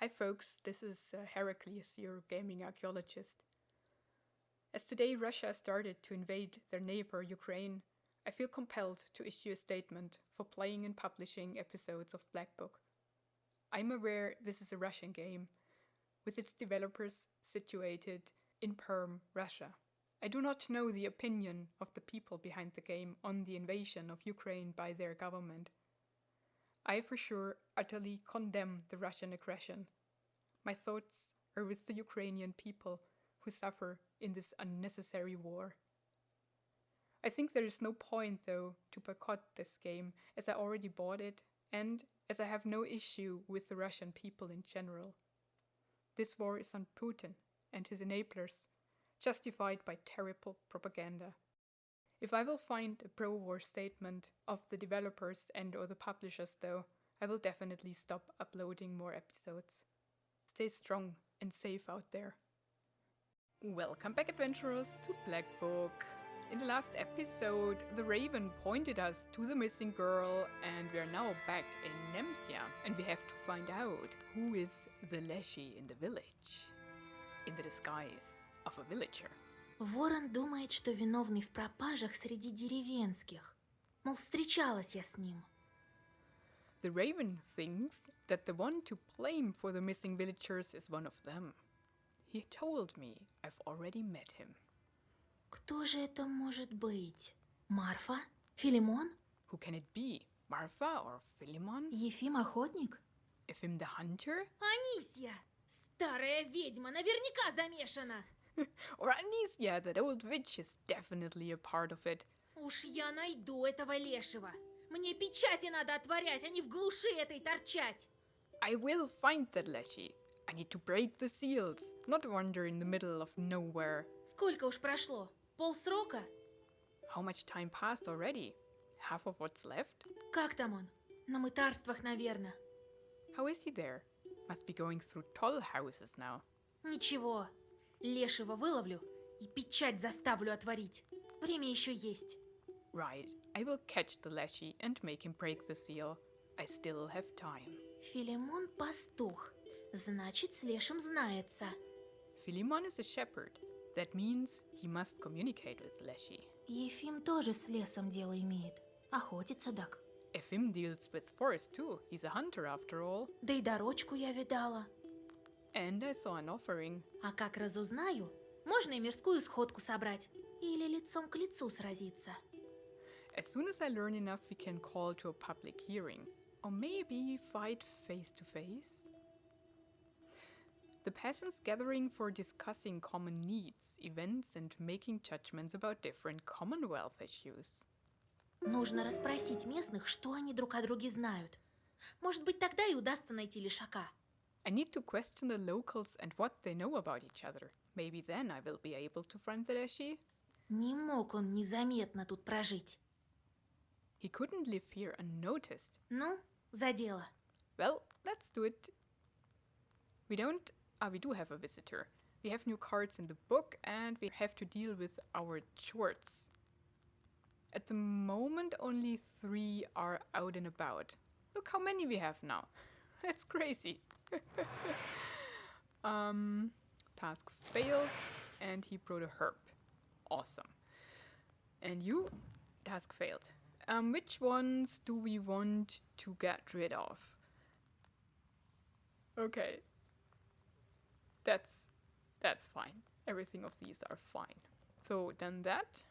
Hi folks, this is Heracles, your gaming archaeologist. As today Russia started to invade their neighbor Ukraine, I feel compelled to issue a statement for playing and publishing episodes of Black Book. I'm aware this is a Russian game, with its developers situated in Perm, Russia. I do not know the opinion of the people behind the game on the invasion of Ukraine by their government. I for sure utterly condemn the Russian aggression. My thoughts are with the Ukrainian people who suffer in this unnecessary war. I think there is no point, though, to boycott this game, as I already bought it, and as I have no issue with the Russian people in general. This war is on Putin and his enablers, justified by terrible propaganda. If I will find a pro-war statement of the developers and/or the publishers, though, I will definitely stop uploading more episodes. Stay strong and safe out there. Welcome back, adventurers, to Black Book. In the last episode, the Raven pointed us to the missing girl, and we are now back in Nemsia, and we have to find out who is the Leshy in the village, in the disguise of a villager. Ворон думает, что виновный в пропажах среди деревенских. Мол, встречалась я с ним. The Raven thinks that the one to blame for the missing villagers is one of them. He told me I've already met him. Кто же это может быть? Марфа? Филимон? Who can it be? Marfa or Philemon? Ефим Охотник? Efim the Hunter? Анисья! Старая ведьма, наверняка замешана! Or Anicia, that old witch, is definitely a part of it. Уж я найду этого лешего. Мне печати надо отворять, а не в глуши этой торчать. I will find that Leshy. I need to break the seals, not wander in the middle of nowhere. Сколько уж прошло? Полсрока? How much time passed already? Half of what's left? Как там он? На мытарствах, наверное. How is he there? Must be going through toll houses now. Ничего. Лешего выловлю и печать заставлю отворить. Время еще есть. Right, I will catch the Leshy and make him break the seal. I still have time. Филимон пастух. Значит, с лешим знается. Philemon is a shepherd. That means he must communicate with Leshy. Ефим тоже с лесом дело имеет. Охотится так. Efim deals with forest too. He's a hunter after all. Да и дорожку я видала. And I saw an offering. А как разузнаю, можно и мирскую сходку собрать. Или лицом к лицу сразиться. As soon as I learn enough, we can call to a public hearing. Or maybe fight face to face? The peasants gathering for discussing common needs, events, and making judgments about different Commonwealth issues. Нужно расспросить местных, что они друг о друге знают. Может быть, тогда и удастся найти лешака. I need to question the locals and what they know about each other. Maybe then I will be able to find the Leshy. Не мог он незаметно тут прожить. He couldn't live here unnoticed. Ну, за дело. Well, let's do it. We do have a visitor. We have new cards in the book and we have to deal with our chores. At the moment, only 3 are out and about. Look how many we have now. That's crazy. Task failed and he brought a herb. Awesome. And you? Task failed. Which ones do we want to get rid of? Okay. That's fine. Everything of these are fine. So done that.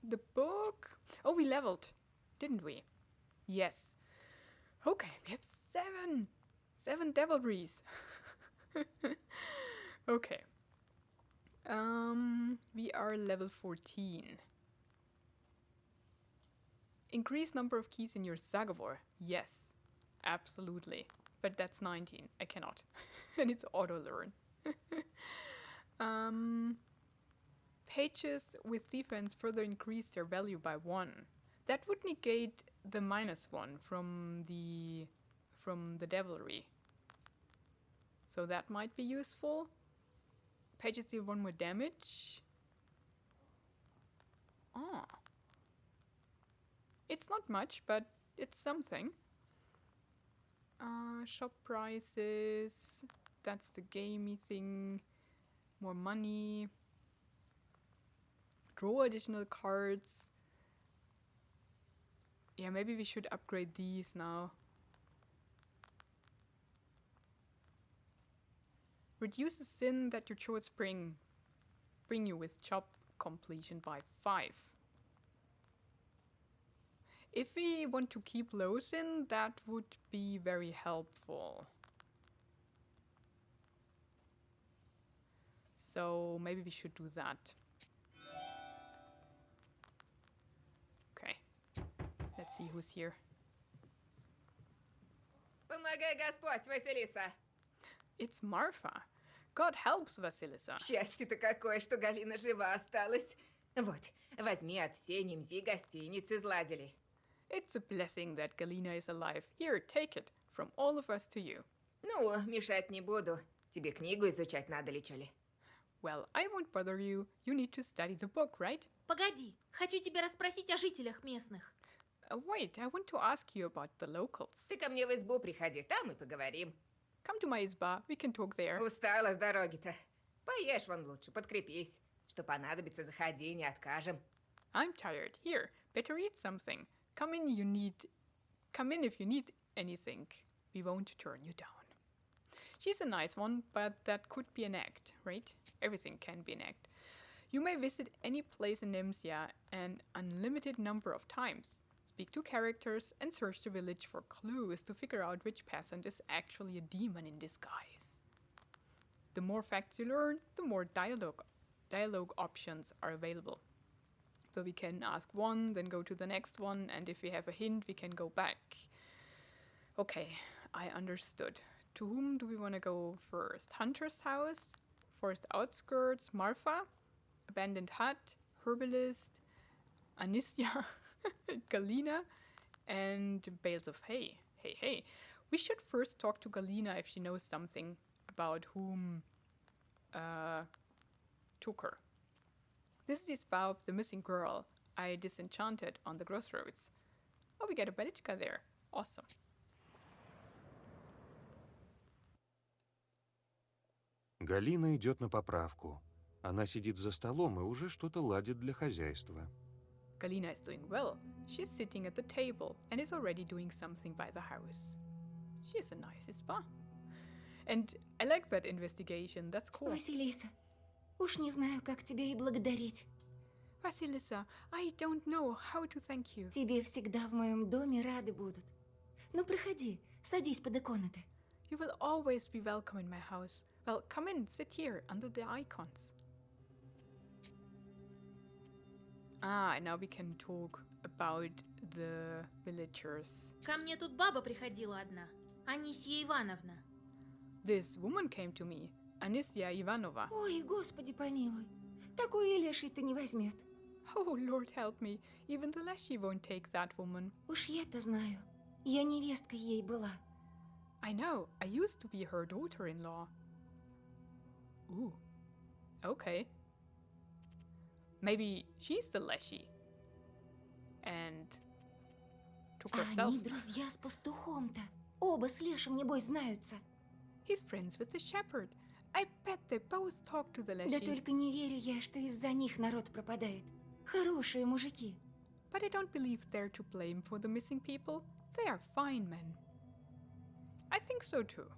The book. Oh, we leveled, didn't we? Yes. Okay, we have 7 devilries. Okay. We are level 14. Increase number of keys in your Sagavor. Yes, absolutely. But that's 19. I cannot. And it's auto learn. Pages with defense further increase their value by 1. That would negate the -1 from the devilry. So that might be useful. Pages deal 1 more damage. Ah. It's not much, but it's something. Shop prices. That's the gamey thing. More money. Draw additional cards. Yeah, maybe we should upgrade these now. Reduce the sin that your chores bring you with job completion by 5. If we want to keep low sin, that would be very helpful. So maybe we should do that. Okay. Let's see who's here. Помогай Господь, Василиса! It's Marfa. God helps Vasilisa. Счастье-то какое, что Галина жива осталась. Вот, возьми от всей Немзи гостиницы изладили. It's a blessing that Galina is alive. Here, take it. From all of us to you. Ну, мешать не буду. Тебе книгу изучать надо ли, чё ли? Well, I won't bother you. You need to study the book, right? Погоди, хочу тебя расспросить о жителях местных. Wait, I want to ask you about the locals. Ты ко мне в избу приходи, там и поговорим. Come to my izba. We can talk there. Устала с дороги-то. Поешь вон лучше, подкрепись. Что понадобится, заходи, не откажем. I'm tired. Here, better eat something. Come in if you need anything. We won't turn you down. She's a nice one, but that could be an act, right? Everything can be an act. You may visit any place in Nemzia an unlimited number of times. Speak to characters and search the village for clues to figure out which peasant is actually a demon in disguise. The more facts you learn, the more dialogue options are available. So we can ask one, then go to the next one, and if we have a hint, we can go back. Okay, I understood. To whom do we want to go first? Hunter's house, forest outskirts, Marfa, abandoned hut, herbalist, Anisya, Galina, and bales of hay. Hey. We should first talk to Galina if she knows something about whom took her. This is the spouse of the missing girl I disenchanted on the crossroads. Oh, we get a bailichka there. Awesome. Галина идет на поправку. Она сидит за столом и уже что-то ладит для хозяйства. Galina is doing well. She's sitting at the table and is already doing something by the house. She is a nice spa. And I like that investigation. That's cool. Василиса, уж не знаю, как тебе и благодарить. Vasilisa, I don't know how to thank you. Тебе всегда в моем доме рады будут. Ну, проходи, садись под иконы-то. You will always be welcome in my house. Well, come in, sit here under the icons. And now we can talk about the villagers. Ко мне тут баба приходила одна, Анисья Ивановна. This woman came to me, Anisya Ivanova. Ой, Господи помилуй, такую и леший-то не возьмет. Oh, Lord help me, even the Leshy won't take that woman. Уж я-то знаю, я невесткой ей была. I know, I used to be her daughter-in-law. Ooh, okay. Maybe she's the Leshy. And took herself. Они друзья с пастухом-то. Оба с лешим, небось, знаются. He's friends with the shepherd. I bet they both talk to the Да Leshy. только не верю я, что из-за них народ пропадает. Хорошие мужики. But I don't believe they're to blame for the missing people. They are fine men. I think so too.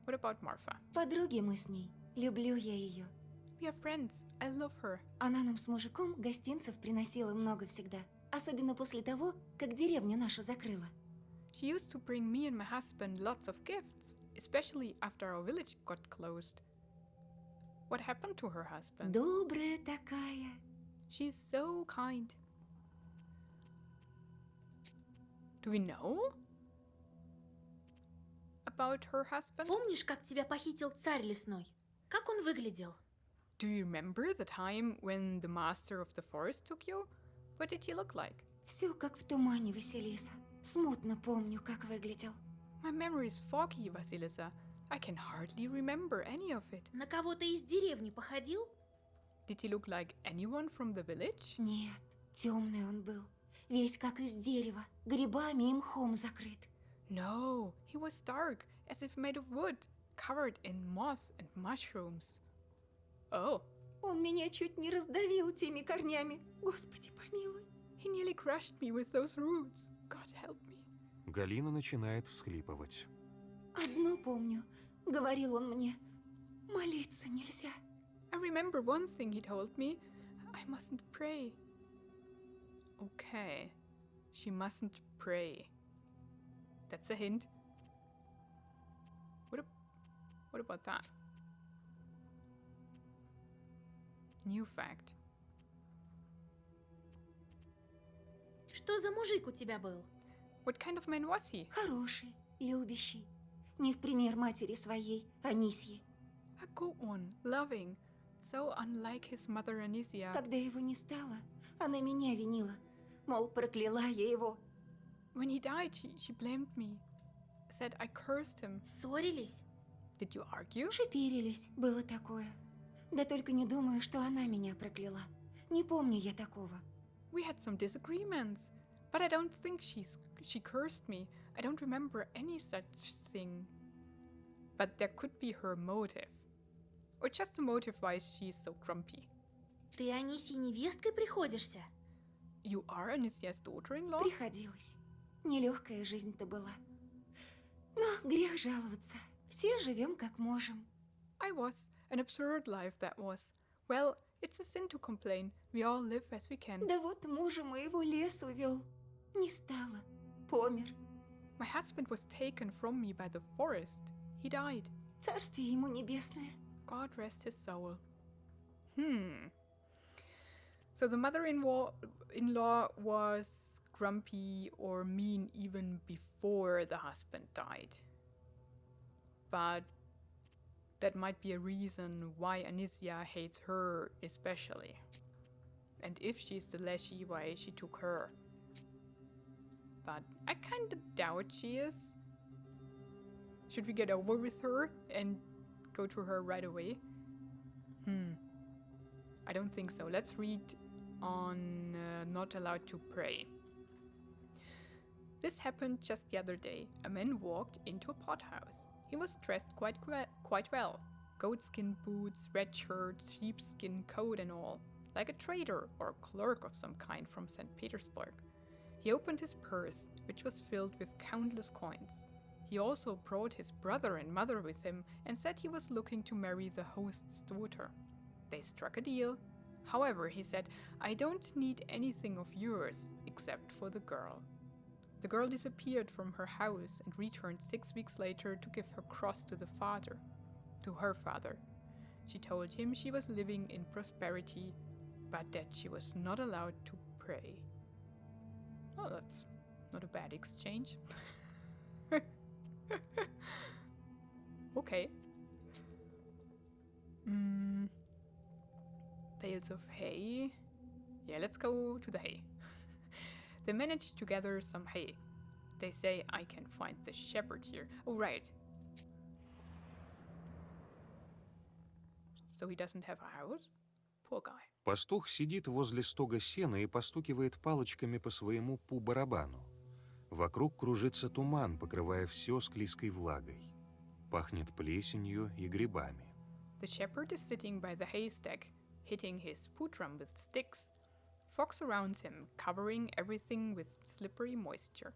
What about Marfa? Подруги мы с ней. Люблю я ее. We are friends. I love her. Она нам с мужиком гостинцев приносила много всегда. Особенно после того, как деревню нашу закрыла. She used to bring me and my husband lots of gifts, especially after our village got closed. What happened to her husband? Добрая такая. She's so kind. Do we know about her husband? Помнишь, как тебя похитил царь лесной? Как он выглядел? Do you remember the time when the master of the forest took you? What did he look like? Все как в тумане, Василиса. Смутно помню, как выглядел. My memory is foggy, Vasilisa. I can hardly remember any of it. На кого-то из деревни походил? Did he look like anyone from the village? Нет, темный он был. Весь как из дерева, грибами и мхом закрыт. No, he was dark, as if made of wood, covered in moss and mushrooms. Oh, Он меня чуть не раздавил теми корнями. Господи, помилуй. he nearly crushed me with those roots. God help me. Галина начинает всхлипывать. Одно помню. Говорил он мне, молиться нельзя. I remember one thing he told me. I mustn't pray. Okay, she mustn't pray. That's a hint. What about that? New fact. Что за мужик у тебя был? What kind of man was he? Хороший, любящий. Не в пример матери своей, Анисьи. A good one, loving, so unlike his mother Anisia. Когда его не стало, она меня винила. Мол, прокляла я его. When he died, she blamed me. Said I cursed him. Ссорились? Did you argue? Шипирились, было такое. Да только не думаю, что она меня прокляла. Не помню я такого. We had some disagreements, but I don't think she cursed me. I don't remember any such thing. But there could be her motive. Or just the motive why she's so grumpy. Ты Анисьей невесткой приходишься? You are Anisia's daughter-in-law? Приходилось. Нелегкая жизнь-то была. Но грех жаловаться. Все живем как можем. I was. An absurd life that was. Well, it's a sin to complain. We all live as we can. Да вот мужа моего лес увел. Не стало. Помер. My husband was taken from me by the forest. He died. Царствие ему небесное. God rest his soul. So the mother-in-law was grumpy or mean even before the husband died. But that might be a reason why Anisia hates her especially. And if she's the Leshy, why she took her. But I kinda doubt she is. Should we get over with her and go to her right away? I don't think so. Let's read on Not Allowed to Pray. This happened just the other day. A man walked into a pothouse. He was dressed quite well. Goatskin boots, red shirt, sheepskin coat and all. Like a trader or a clerk of some kind from St. Petersburg. He opened his purse, which was filled with countless coins. He also brought his brother and mother with him and said he was looking to marry the host's daughter. They struck a deal. However, he said, I don't need anything of yours except for the girl. The girl disappeared from her house and returned 6 weeks later to give her cross to her father. She told him she was living in prosperity, but that she was not allowed to pray. Oh, that's not a bad exchange. Okay. Bales of hay. Yeah, let's go to the hay. They managed to gather some hay. They say I can find the shepherd here. Oh, right. So he doesn't have a house? Poor guy. Пастух сидит возле стога сена и постукивает палочками по своему пу-барабану. Вокруг кружится туман, покрывая все склизкой влагой. Пахнет плесенью и грибами. The shepherd is sitting by the haystack, hitting his poo-drum with sticks. Fog surrounds him, covering everything with slippery moisture.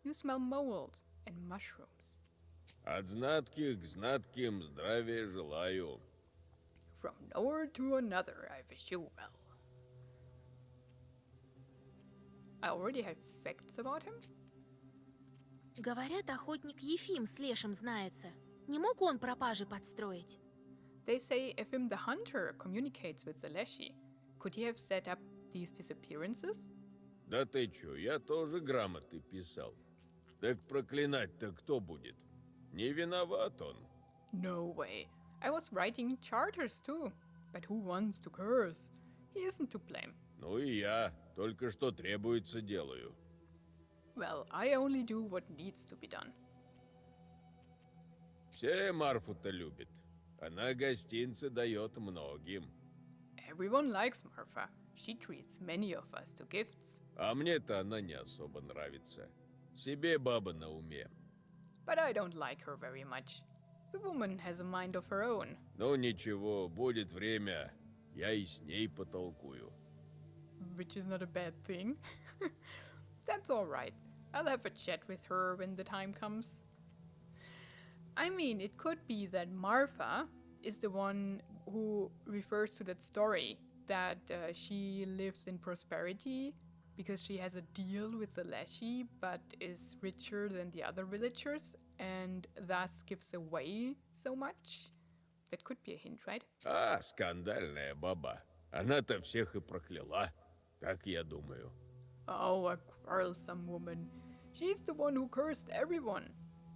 You smell mold and mushrooms. От знатких к знатким здравия желаю. From nowhere to another, I wish you well. I already have facts about him? Говорят, охотник Ефим с Лешим знается. Не мог он пропажи подстроить? They say Efim the hunter communicates with the Leshy. Could he have set up these disappearances? Да ты чё, я тоже грамоты писал. Так проклинать-то кто будет? Не виноват он. No way. I was writing charters too. But who wants to curse? He isn't to blame. Ну и я, только что требуется делаю. Well, I only do what needs to be done. Все Марфу-то любят. Она гостинцы дает многим. Everyone likes Marfa. She treats many of us to gifts. А мне-то она не особо нравится. Себе баба на уме. But I don't like her very much. The woman has a mind of her own. Ну ничего, будет время, я и с ней потолкую. Which is not a bad thing. That's alright. I'll have a chat with her when the time comes. I mean, it could be that Marfa is the one who refers to that story that she lives in prosperity because she has a deal with the Leshy but is richer than the other villagers and thus gives away so much. That could be a hint, right? А, скандальная баба. Она-то всех и прокляла. Так я думаю. Oh, a quarrelsome woman. She's the one who cursed everyone.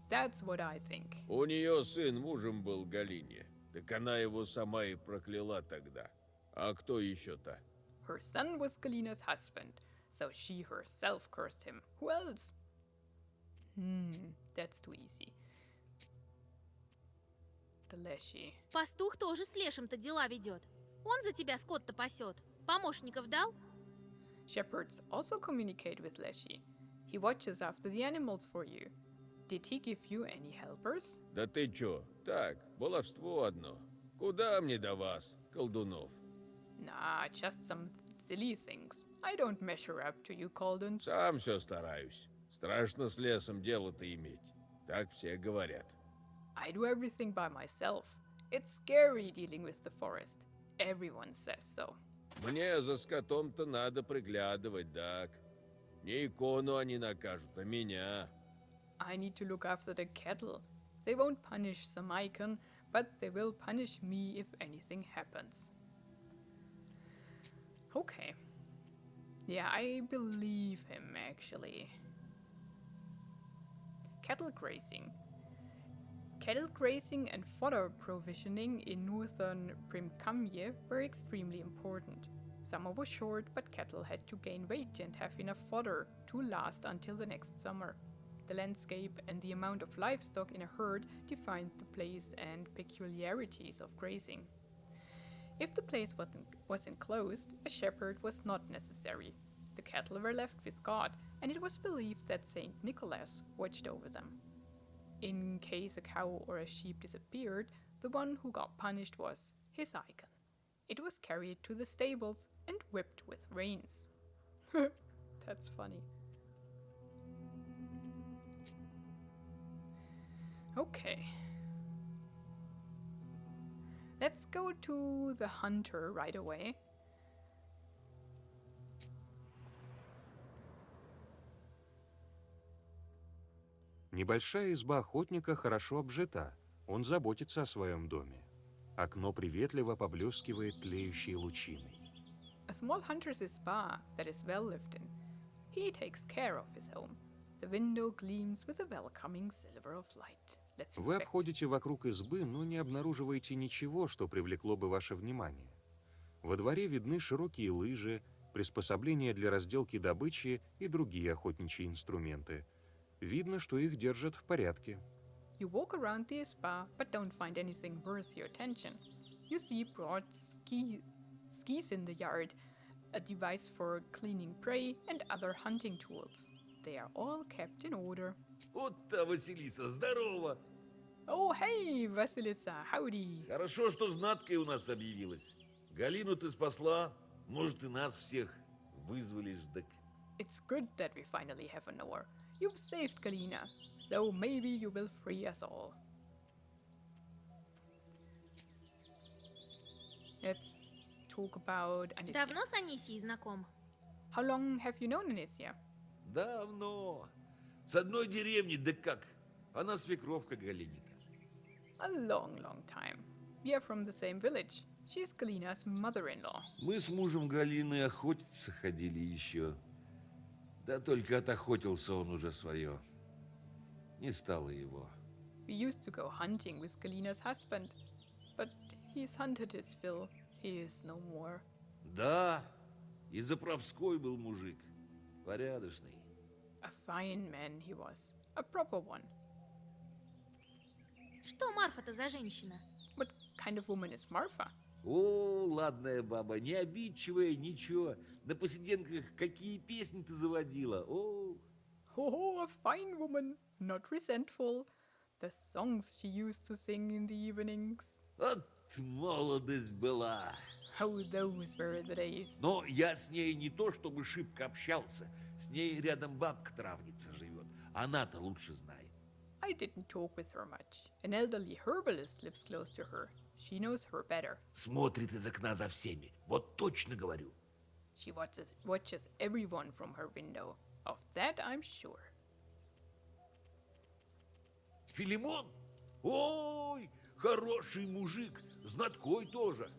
That's what I think. У нее сын мужем был Галине. Так она его сама и прокляла тогда. А кто еще-то? Her son was Galina's husband, so she herself cursed him. Who else? That's too easy. The Leshy. Пастух тоже с лешим-то дела ведет. Он за тебя скот-то пасет. Помощников дал? Shepherds also communicate with Leshy. He watches after the animals for you. Did he give you any helpers? Да ты чё? Так, баловство одно. Куда мне до вас, колдунов? Nah, just some silly things. I don't measure up to you, Koldans. Сам все стараюсь. Страшно с лесом дело-то иметь. Так все говорят. I do everything by myself. It's scary dealing with the forest. Everyone says so. Мне за скотом-то надо приглядывать, так. Не икону они накажут, а меня. I need to look after the cattle. They won't punish some icon, but they will punish me if anything happens. Okay. Yeah, I believe him, actually. Cattle grazing. Cattle grazing and fodder provisioning in northern Primkamye were extremely important. Summer was short, but cattle had to gain weight and have enough fodder to last until the next summer. The landscape and the amount of livestock in a herd defined the place and peculiarities of grazing. If the place was enclosed, a shepherd was not necessary. The cattle were left with God, and it was believed that Saint Nicholas watched over them. In case a cow or a sheep disappeared, the one who got punished was his icon. It was carried to the stables and whipped with reins. That's funny. Okay. Let's go to the hunter right away. Небольшая изба охотника хорошо обжита. Он заботится о своем доме. Окно приветливо поблескивает тлеющей лучиной. A small hunter's spa that is well lived in. He takes care of his home. The window gleams with a welcoming silver of light. Let's Вы inspect. обходите вокруг избы, но не обнаруживаете ничего, что привлекло бы ваше внимание. Во дворе видны широкие лыжи, приспособления для разделки добычи и другие охотничьи инструменты. Видно, что их держат в порядке. You walk around the spa, but don't find anything worth your attention. You see broad skis in the yard, a device for cleaning prey, and other hunting tools. They are all kept in order. Вот-то, Василиса, здорово! Oh, hey, Vasilisa, howdy. Хорошо, что знаткой у нас объявилась. Галину ты спасла, может, и нас всех вызволишь, так... It's good that we finally have a knower. You've saved Galina, so maybe you will free us all. Let's talk about Anisya. Давно с Анисией знаком? How long have you known Anisya? Давно. С одной деревни, да как? Она свекровка Галине-то. A long, long time. We are from the same village. She's Galina's mother-in-law. Мы с мужем Галины охотиться ходили еще. Да только отохотился он уже свое. Не стало его. We used to go hunting with Galina's husband, but he's hunted his fill. He is no more. Да, и заправской был мужик. Порядочный. A fine man he was. A proper one. Что Марфа-то за женщина? What kind of woman is Marfa? О, ладная баба, не обидчивая, ничего. На посиденках какие песни ты заводила. О, Oh, a fine woman, not resentful. The songs she used to sing in the evenings. Вот молодость была. How those were the days. Но я с ней не то чтобы шибко общался. С ней рядом бабка-травница живет. Она-то лучше знает. I didn't talk with her much. An elderly herbalist lives close to her. She knows her better. Смотрит из окна за всеми. Вот точно говорю. She watches everyone from her window. Of that I'm sure. Филимон? Ой, хороший мужик. Знаткой тоже.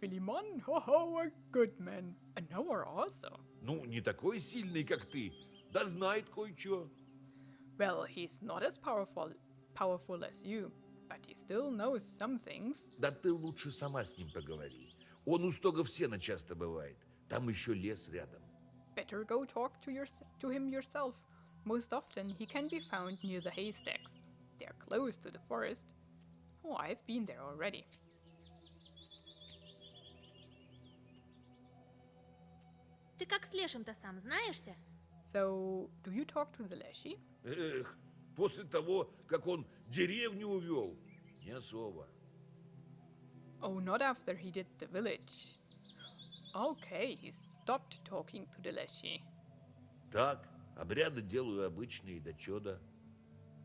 Philemon, ho, a good man. A knower also. Ну, не такой сильный, как ты. Да знает кое-что. Well, he's not as powerful as you, but he still knows some things. Да ты лучше сама с ним поговори. Он у стога в сено часто бывает. Там еще лес рядом. Better go talk to him yourself. Most often he can be found near the haystacks. They are close to the forest. Oh, I've been there already. Ты как с Лешим-то сам знаешься? So, do you talk to the Leshy? Эх, после того, как он деревню увел, не особо. Oh, not after he did the village. Okay, he stopped talking to the Leshy. Так, обряды делаю обычные, да чё-да.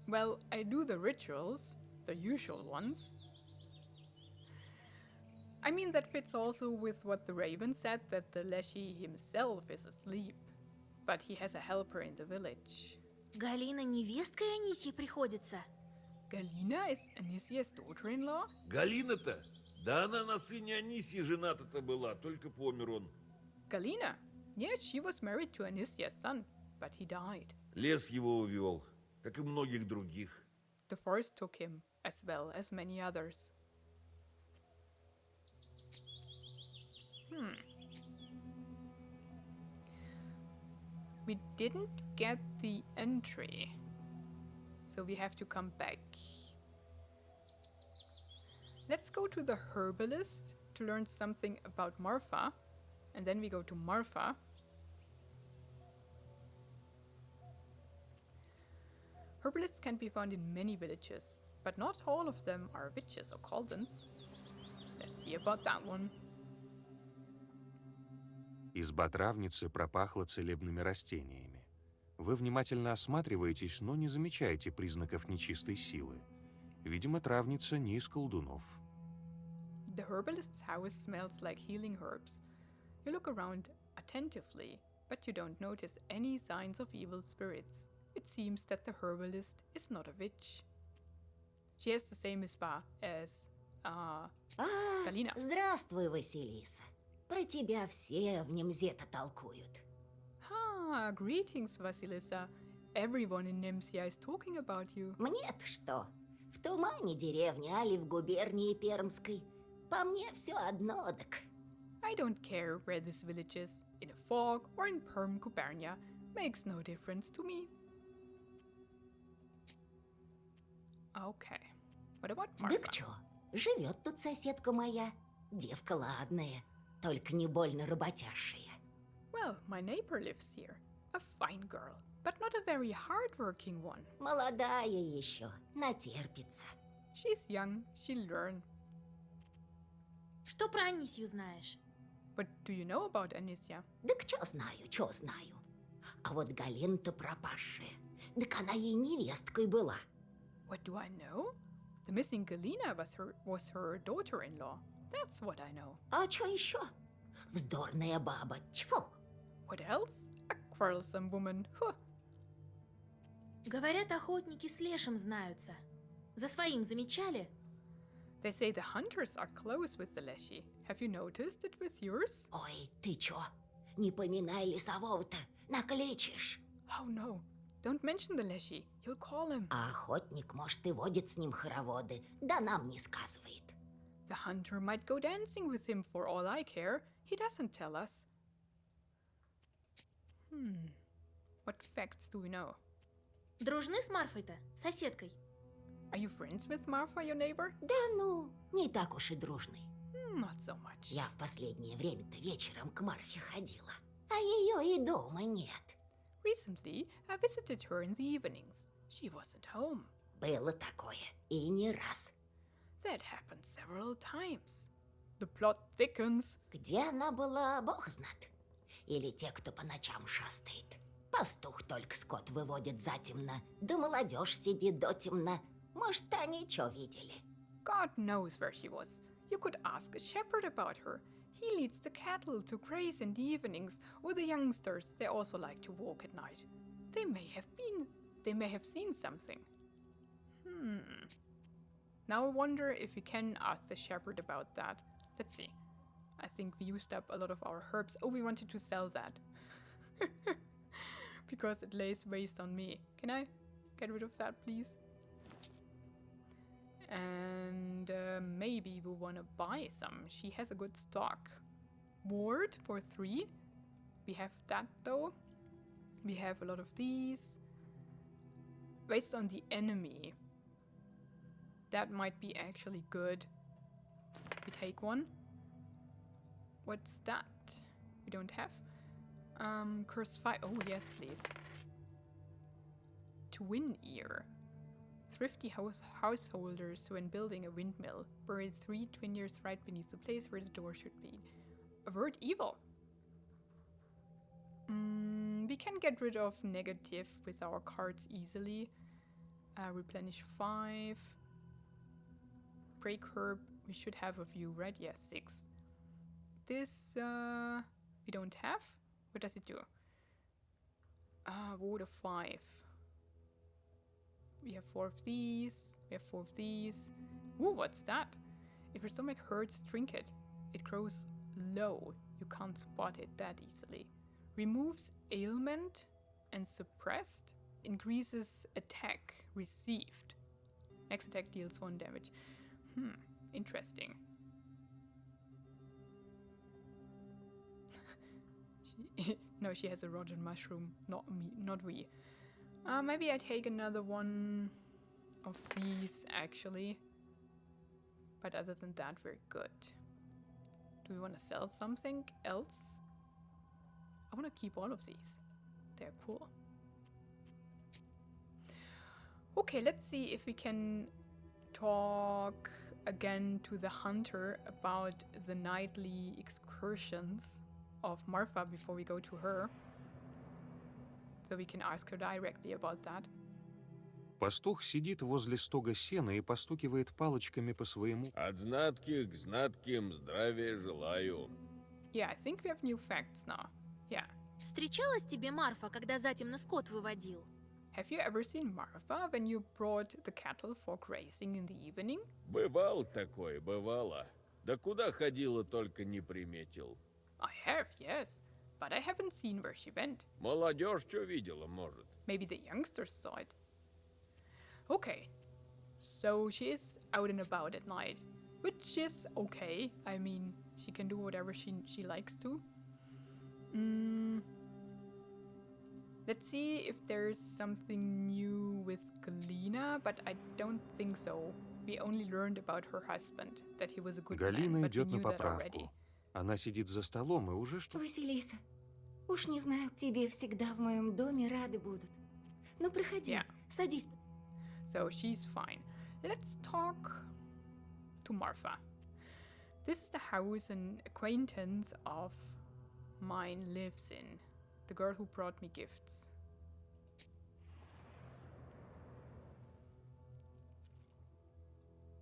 Well, I do the rituals, the usual ones. I mean, that fits also with what the raven said, that the Leshy himself is asleep. But he has a helper in the village. Галина невесткой Анисии приходится. Galina is Anisia's daughter-in-law? Галина-то? Да она на сыне Анисии жената-то была, только помер он. Galina? Yes, she was married to Anisia's son, but he died. Лес его увел, как и многих других. The forest took him, as well as many others. We didn't get the entry, so we have to come back. Let's go to the herbalist to learn something about Marfa, and then we go to Marfa. Herbalists can be found in many villages, but not all of them are witches or cauldrons. Let's see about that one. Изба травницы пропахла целебными растениями. Вы внимательно осматриваетесь, но не замечаете признаков нечистой силы. Видимо, травница не из колдунов. The herbalist's house smells like healing herbs. You look around attentively, but you don't notice any signs of evil spirits. It seems that the herbalist is not a witch. She has the same isba as Galina. Здравствуй, Василиса. Про тебя все в Немзе-то толкуют. Ah, greetings, Vasilisa. Everyone in Nemsia is talking about you. Мне-то что? В Тумане деревня, али в губернии Пермской. По мне все одно так. I don't care where this village is, in a fog or in Perm gubernia, makes no difference to me. Okay, what about Marfa? Так чё, живет тут соседка моя. Девка ладная, только не больно работящая. Well, my neighbor lives here. A fine girl, but not a very hard-working one. Молодая еще, натерпится. She's young, she'll learn. Что про Анисию знаешь? What do you know about Anisia? Так чё знаю. А вот Галина-то пропавшая. Так она ей невесткой была. What do I know? The missing Galina was her daughter-in-law. That's what I know. А чё еще? Вздорная баба, тьфу. What else? A quarrelsome woman. Huh. Говорят, охотники с Лешим знаются. За своим замечали? They say the hunters are close with the Leshy. Have you noticed it with yours? Ой, ты чё? Не поминай лесового-то, накличешь. Oh no, don't mention the Leshy. You'll call him. А охотник, может, и водит с ним хороводы, да нам не сказывает. The hunter might go dancing with him for all I care. He doesn't tell us. What facts do we know? Дружны с Марфой-то, соседкой? Are you friends with Marfa, your neighbor? Да ну, не так уж и дружный. Not so much. Я в последнее время-то вечером к Марфе ходила, а ее и дома нет. Recently, I visited her in the evenings. She wasn't home. Было такое, и не раз. That happened several times. The plot thickens. Где она была, бог знает. Или те, кто по ночам шастает. Пастух только скот выводит затемно, да молодежь сидит дотемно. Может, они что видели? God knows where she was. You could ask a shepherd about her. He leads the cattle to graze in the evenings, or the youngsters, they also like to walk at night. They may have seen something. Now I wonder if we can ask the shepherd about that. Let's see. I think we used up a lot of our herbs. Oh, we wanted to sell that. Because it lays waste on me. Can I get rid of that, please? And maybe we want to buy some. She has a good stock. Ward for 3. We have that though. We have a lot of these. Based on the enemy. That might be actually good. We take one. What's that? We don't have. Curse 5. Oh, yes, please. Twin ear. Thrifty householders, when building a windmill, buried 3 twin ears right beneath the place where the door should be. Avert evil. We can get rid of negative with our cards easily. Replenish 5. Break herb. We should have a few, right? Yes, 6. This we don't have. What does it do? Ward of 5. We have 4 of these. We have 4 of these. Ooh, what's that? If your stomach hurts, drink it. It grows low. You can't spot it that easily. Removes ailment and suppressed. Increases attack received. Next attack deals 1 damage. Interesting. No, she has a rotten mushroom. Not me, not we. Maybe I take another one of these, actually. But other than that, we're good. Do we want to sell something else? I want to keep all of these. They're cool. Okay, let's see if we can talk again to the hunter about the nightly excursions of Marfa before we go to her. So we can ask her directly about that. Пастух сидит возле стога сена и постукивает палочками по своему... От знатких к знатким здравия желаю. Yeah, I think we have new facts now. Yeah. Встречалась тебе Марфа, когда затемно скот выводил? Have you ever seen Marfa when you brought the cattle for grazing in the evening? Бывал такое, бывало. Да куда ходила, только не приметил. I have, yes. But I haven't seen where she went. Молодежь что видела, может? Maybe the youngsters saw it. Okay. So she is out and about at night. Which is okay. I mean, she can do whatever she likes to. Let's see if there's something new with Galina, but I don't think so. We only learned about her husband, that he was a good man, Галина but we идет на knew that already. поправку. Она сидит за столом и уже что... Василиса, уж не знаю, тебе всегда в моем доме рады будут. Ну, проходи, Yeah. садись. So she's fine. Let's talk to Marfa. This is the house an acquaintance of mine lives in. The girl who brought me gifts.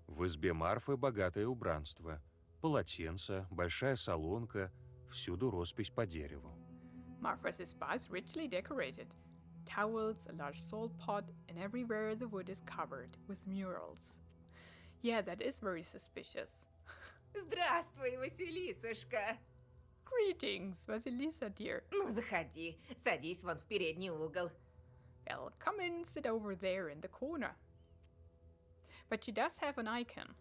В избе Марфы богатое убранство. Полотенце, большая солонка, всюду роспись по дереву. Marfa's spa is richly decorated. Towels, a large salt pot, and everywhere the wood is covered with murals. Yeah, that is very suspicious. Здравствуй, Василисушка. Greetings, Vasilisa dear. Ну, заходи. Садись вон в передний угол. Well, come in, sit over there in the corner. But she does have an icon.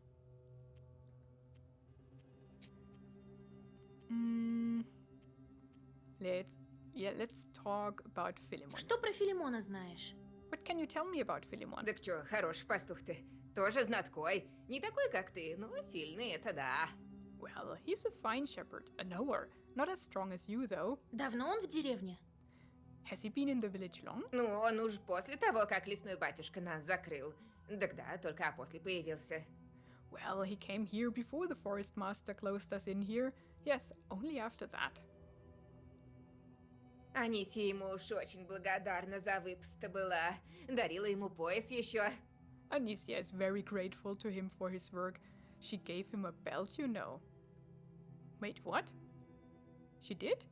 Let's talk about Philemon. Что про Филимона знаешь? What can you tell me about Philemon? Так чё, хороший пастух ты. Тоже знаткой. Не такой, как ты, но сильный, это да. Well, he's a fine shepherd, a knower. Not as strong as you, though. Давно он в деревне? Has he been in the village long? Ну, он уж после того, как лесной батюшка нас закрыл. Да, только после появился. Well, he came here before the forest master closed us in here. Yes, only after that. Анисия ему уж очень благодарна за выпас-то была. Дарила ему пояс еще. Anicia is very grateful to him for his work. She gave him a belt, you know. Wait, what? She did?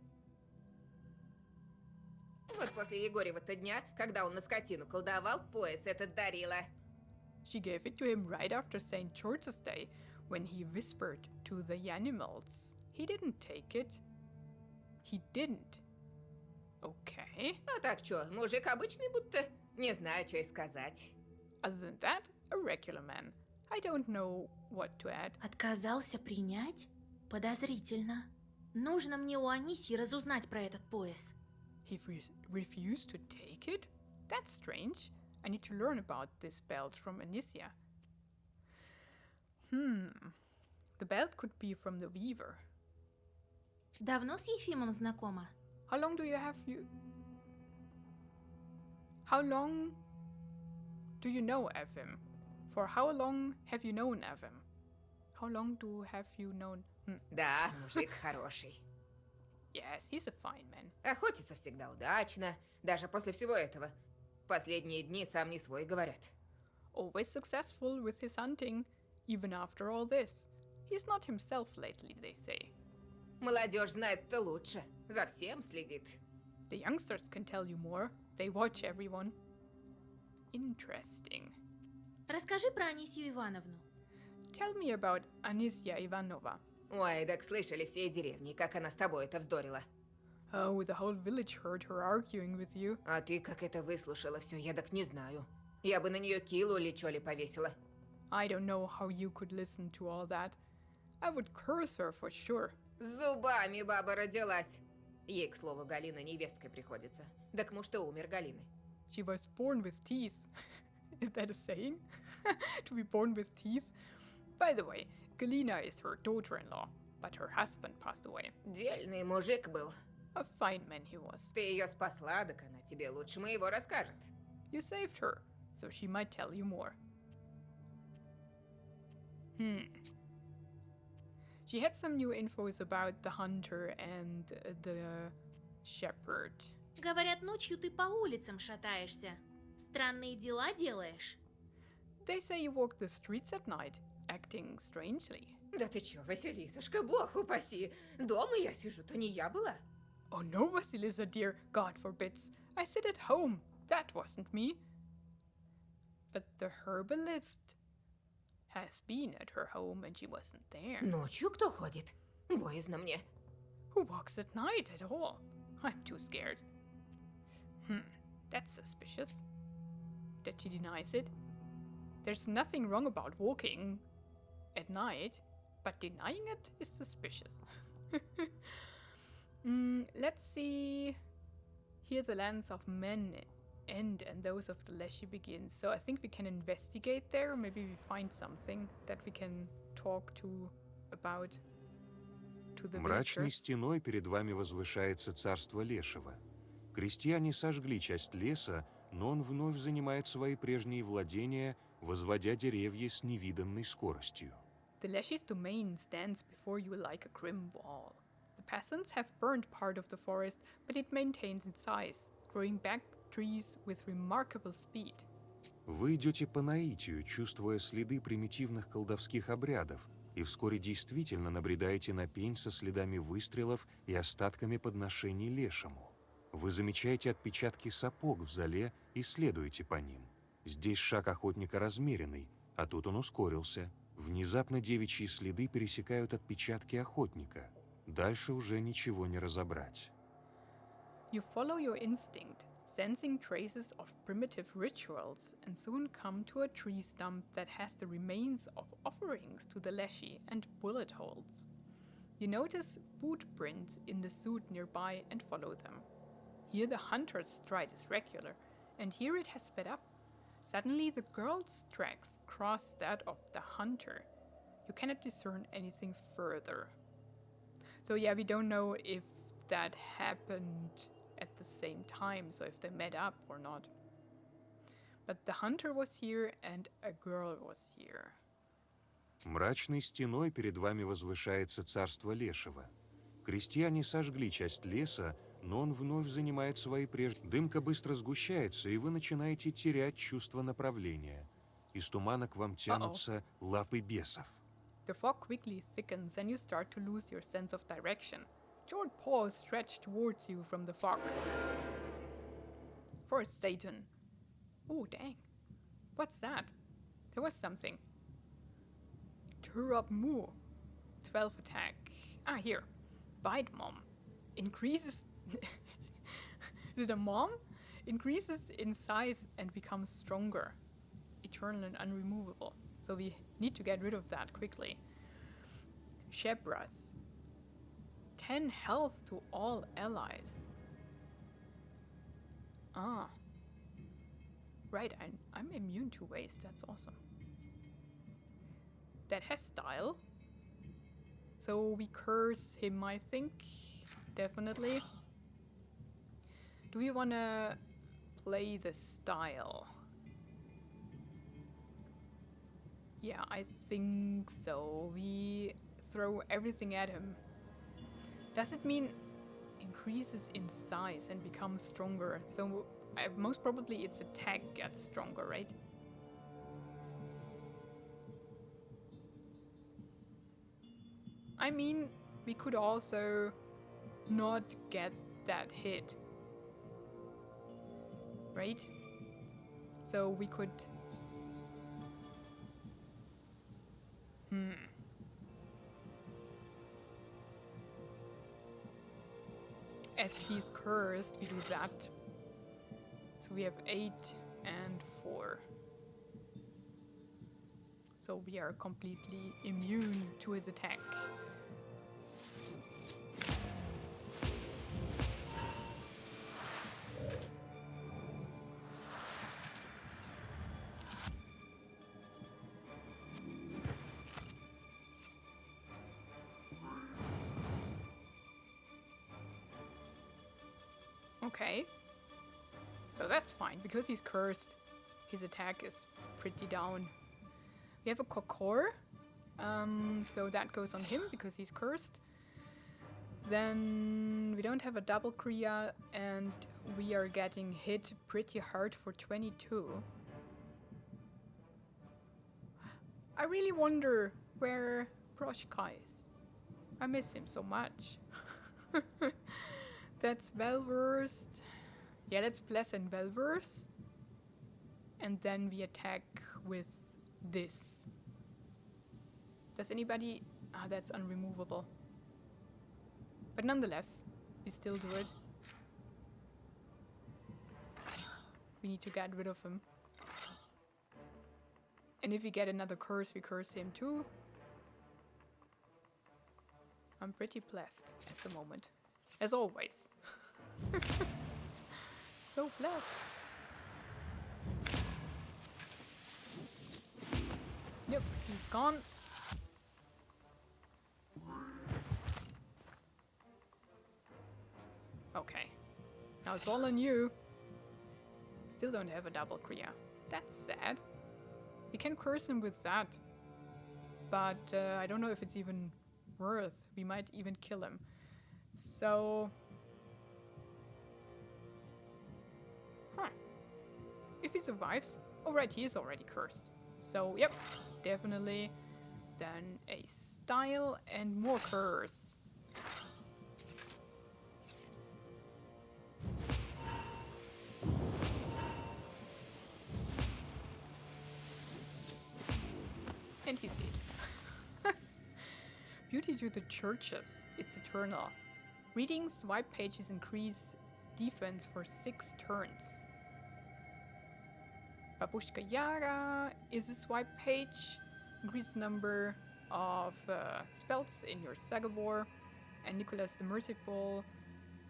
Вот после Егорева-то дня, когда он на скотину колдовал, пояс этот дарила. She gave it to him right after St. George's Day, when he whispered to the animals. He didn't take it. He didn't. Okay. А так чё, мужик обычный будто? Не знаю, что и сказать. Other than that, a regular man. I don't know what to add. Отказался принять? Подозрительно. Нужно мне у Анисьи разузнать про этот пояс. He refused to take it? That's strange. I need to learn about this belt from Anicia. The belt could be from the weaver. Давно с Ефимом знакома? How long do you have you... How long do you know Evim? For how long have you known Evim? How long have you known... Да, мужик хороший. Yes, he's a fine man. Охотится всегда удачно, даже после всего этого. Последние дни сам не свой, говорят. Always successful with his hunting, even after all this. He's not himself lately, they say. Молодежь знает-то лучше, за всем следит. The youngsters can tell you more. They watch everyone. Interesting. Расскажи про Анисью Ивановну. Tell me about Anisya Ivanova. Ой, так слышали всей деревни, как она с тобой это вздорила. Oh, the whole village heard her arguing with you. А ты как это выслушала все, я так не знаю. Я бы на нее килу или чё ли повесила. I don't know how you could listen to all that. I would curse her for sure. С зубами баба родилась. Ей, к слову, Галина невесткой приходится. Так муж-то умер Галины. She was born with teeth. Is that a saying? To be born with teeth? By the way, Galina is her daughter-in-law, but her husband passed away. Дельный мужик был. A fine man he was. Ты ее спасла, так она тебе лучше моего расскажет. You saved her, so she might tell you more. She had some new infos about the hunter and the shepherd. Говорят, ночью ты по улицам шатаешься. Странные дела делаешь. They say you walk the streets at night, acting strangely. Да ты чё, Василисушка, бог упаси. Дома я сижу, то не я была. Oh no, Vasilisa dear, God forbids. I sit at home. That wasn't me. But the herbalist has been at her home and she wasn't there. Ночью кто ходит? Боязно мне. Who walks at night at all? I'm too scared. That's suspicious. That she denies it. There's nothing wrong about walking at night, but denying it is suspicious. Let's see. Here the lands of men end and those of the Leshy begin. So I think we can investigate there. Maybe we find something that we can talk to about to the Мрачной villagers. стеной перед вами возвышается царство Лешего. Крестьяне сожгли часть леса, но он вновь занимает свои прежние владения, возводя деревья с невиданной скоростью. The Leshy's domain stands before you like a grim wall. The peasants have burned part of the forest, but it maintains its size, growing back trees with remarkable speed. Вы идете по наитию, чувствуя следы примитивных колдовских обрядов, и вскоре действительно набредаете на пень со следами выстрелов и остатками подношений лешему. Вы замечаете отпечатки сапог в зале и следуете по ним. Здесь шаг охотника размеренный, а тут он ускорился. Внезапно девичьи следы пересекают отпечатки охотника. Дальше уже ничего не разобрать. You follow your instinct, sensing traces of primitive rituals, and soon come to a tree stump that has the remains of offerings to the Leshy and bullet holes. You notice boot prints in the soot nearby and follow them. Here the hunter's stride is regular, and here it has sped up. Suddenly the girl's tracks cross that of the hunter. You cannot discern anything further. So yeah, we don't know if that happened at the same time, so if they met up or not. But the hunter was here and a girl was here. Мрачной стеной перед вами возвышается царство Лешего. Крестьяне сожгли часть леса, но он вновь занимает свои прежние. Дымка быстро сгущается, и вы начинаете терять чувство направления. Из тумана к вам тянутся лапы бесов. The fog quickly thickens and you start to lose your sense of direction. Short paws stretch towards you from the fog. For Satan. Oh, dang. What's that? There was something. Turab Moo. 12 attack. Ah, here. Bite Mom. Increases... Is it a mom? Increases in size and becomes stronger. Eternal and unremovable. So we need to get rid of that quickly. Shebras. 10 health to all allies. Ah. Right, I'm immune to waste. That's awesome. That has style. So we curse him, I think. Definitely. Do we want to play the style? Yeah, I think so. We throw everything at him. Does it mean increases in size and becomes stronger? So most probably its attack gets stronger, right? I mean, we could also not get that hit, right? So we could... As he's cursed, we do that. So we have 8 and 4. So we are completely immune to his attack. Okay. So that's fine, because he's cursed, his attack is pretty down. We have a Kokor, so that goes on him because he's cursed. Then we don't have a double Kriya, and we are getting hit pretty hard for 22. I really wonder where Morteshka is. I miss him so much. That's well-versed. Yeah, let's bless and well-versed. And then we attack with this. Does anybody... Ah, that's unremovable. But nonetheless, we still do it. We need to get rid of him. And if we get another curse, we curse him too. I'm pretty blessed at the moment. As always. So blessed. Yep, he's gone. Okay. Now it's all on you. Still don't have a double Kriya. That's sad. We can curse him with that. But I don't know if it's even worth. We might even kill him. So... Huh. If he survives... Oh right, he is already cursed. So, yep, definitely. Then a style and more curse. And he's dead. Beauty to the churches. It's eternal. Reading swipe pages increase defense for 6 turns. Babushka Yaga is a swipe page. Increase number of spells in your Sagavor. And Nicholas the Merciful,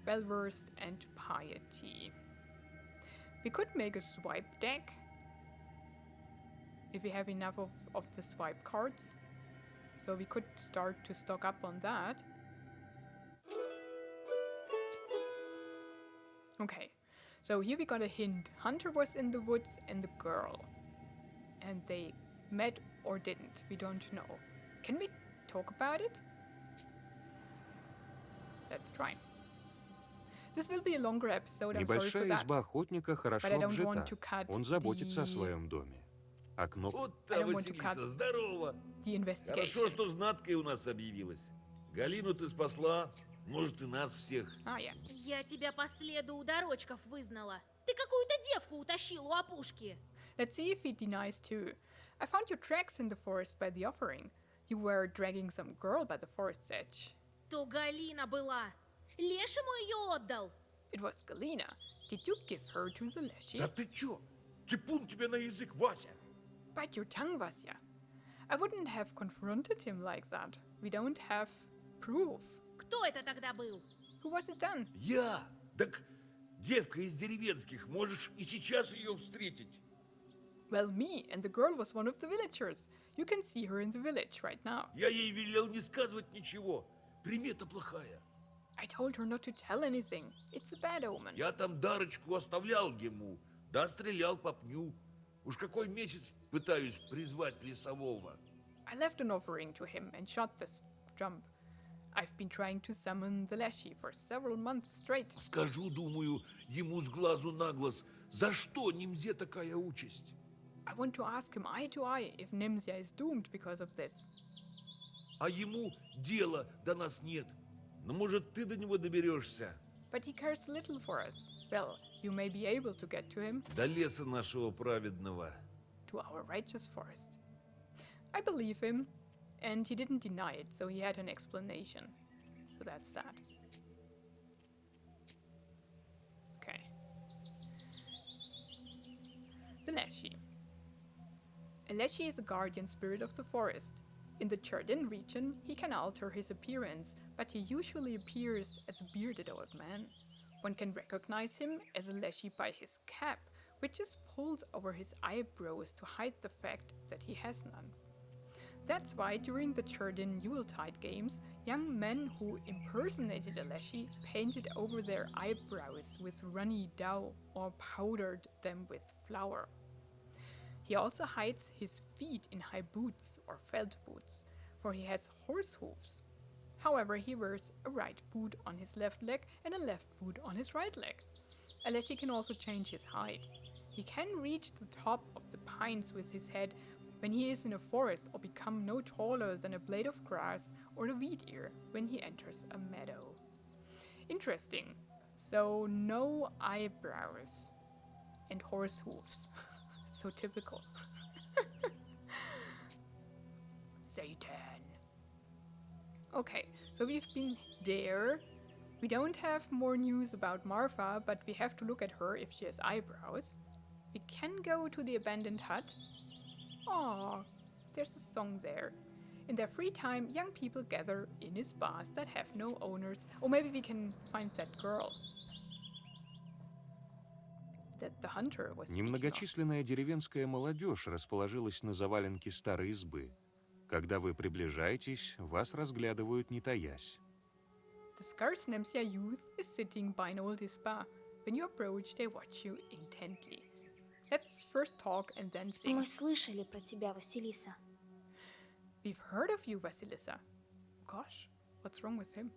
Well-Versed, and Piety. We could make a swipe deck. If we have enough of the swipe cards. So we could start to stock up on that. Okay, so here we got a hint. Hunter was in the woods and the girl. And they met or didn't. We don't know. Can we talk about it? Let's try. This will be a longer episode, I'm sorry for Небольшая that. изба охотника хорошо But I don't обжита. want to cut Он заботится о the- своем доме. Окно... Вот I та don't want to cut Василиса, здорово. the Хорошо, investigation. что знаткой у нас объявилась. Галину ты спасла, может, и нас всех. Ah, yeah. Я тебя по следу у дорочков вызнала. Ты какую-то девку утащил у опушки. Let's see if he denies too. I found your tracks in the forest by the offering. You were dragging some girl by the forest's edge. То Галина была. Лешему ее отдал. It was Galina. Did you give her to the Leshy? Да ты чё? Цепун тебе на язык, Вася. Bite your tongue, Vasya. I wouldn't have confronted him like that. We don't have proof. Кто это тогда был? Who was it then? Я? Так девка из деревенских, можешь и сейчас ее встретить. Well, me, and the girl was one of the villagers. You can see her in the village right now. Я ей велел не сказывать ничего. Примета плохая. I told her not to tell anything. It's a bad omen. Я там дарочку оставлял ему, да стрелял по пню. Уж какой месяц пытаюсь призвать лесового. I left an offering to him and shot the jump. I've been trying to summon the Leshy for several months straight. Скажу, думаю, ему с глазу на глаз, за что Нимзе такая участь? I want to ask him eye to eye if Nimzia is doomed because of this. А ему дела до нас нет. Но, может, ты до него доберешься? But he cares little for us. Well, you may be able to get to him, До леса нашего праведного. to our righteous forest. I believe him, and he didn't deny it, so he had an explanation. So that's that. Okay. The Leshy. A Leshy is a guardian spirit of the forest. In the Cherdyn region, he can alter his appearance, but he usually appears as a bearded old man. One can recognize him as a Leshy by his cap, which is pulled over his eyebrows to hide the fact that he has none. That's why during the Cherdyn Yuletide games, young men who impersonated a Leshy painted over their eyebrows with runny dough or powdered them with flour. He also hides his feet in high boots or felt boots, for he has horse hooves. However, he wears a right boot on his left leg and a left boot on his right leg. A Leshy can also change his height. He can reach the top of the pines with his head when he is in a forest, or become no taller than a blade of grass or a wheat ear when he enters a meadow. Interesting. So no eyebrows and horse hooves. So typical. Satan. Okay, so we've been there. We don't have more news about Marfa, but we have to look at her if she has eyebrows. We can go to the abandoned hut. Aw, there's a song there. In their free time, young people gather in spas that have no owners. Or maybe we can find that girl that the hunter was speaking of. Немногочисленная деревенская молодежь расположилась на заваленке старой избы. Когда вы приближаетесь, вас разглядывают, не таясь. The scarce Nemsia youth is sitting by an old spa. When you approach, they watch you intently. Let's first talk and then sing. Мы слышали про тебя, Василиса. We've heard of you, Vasilisa. Gosh, what's wrong with him?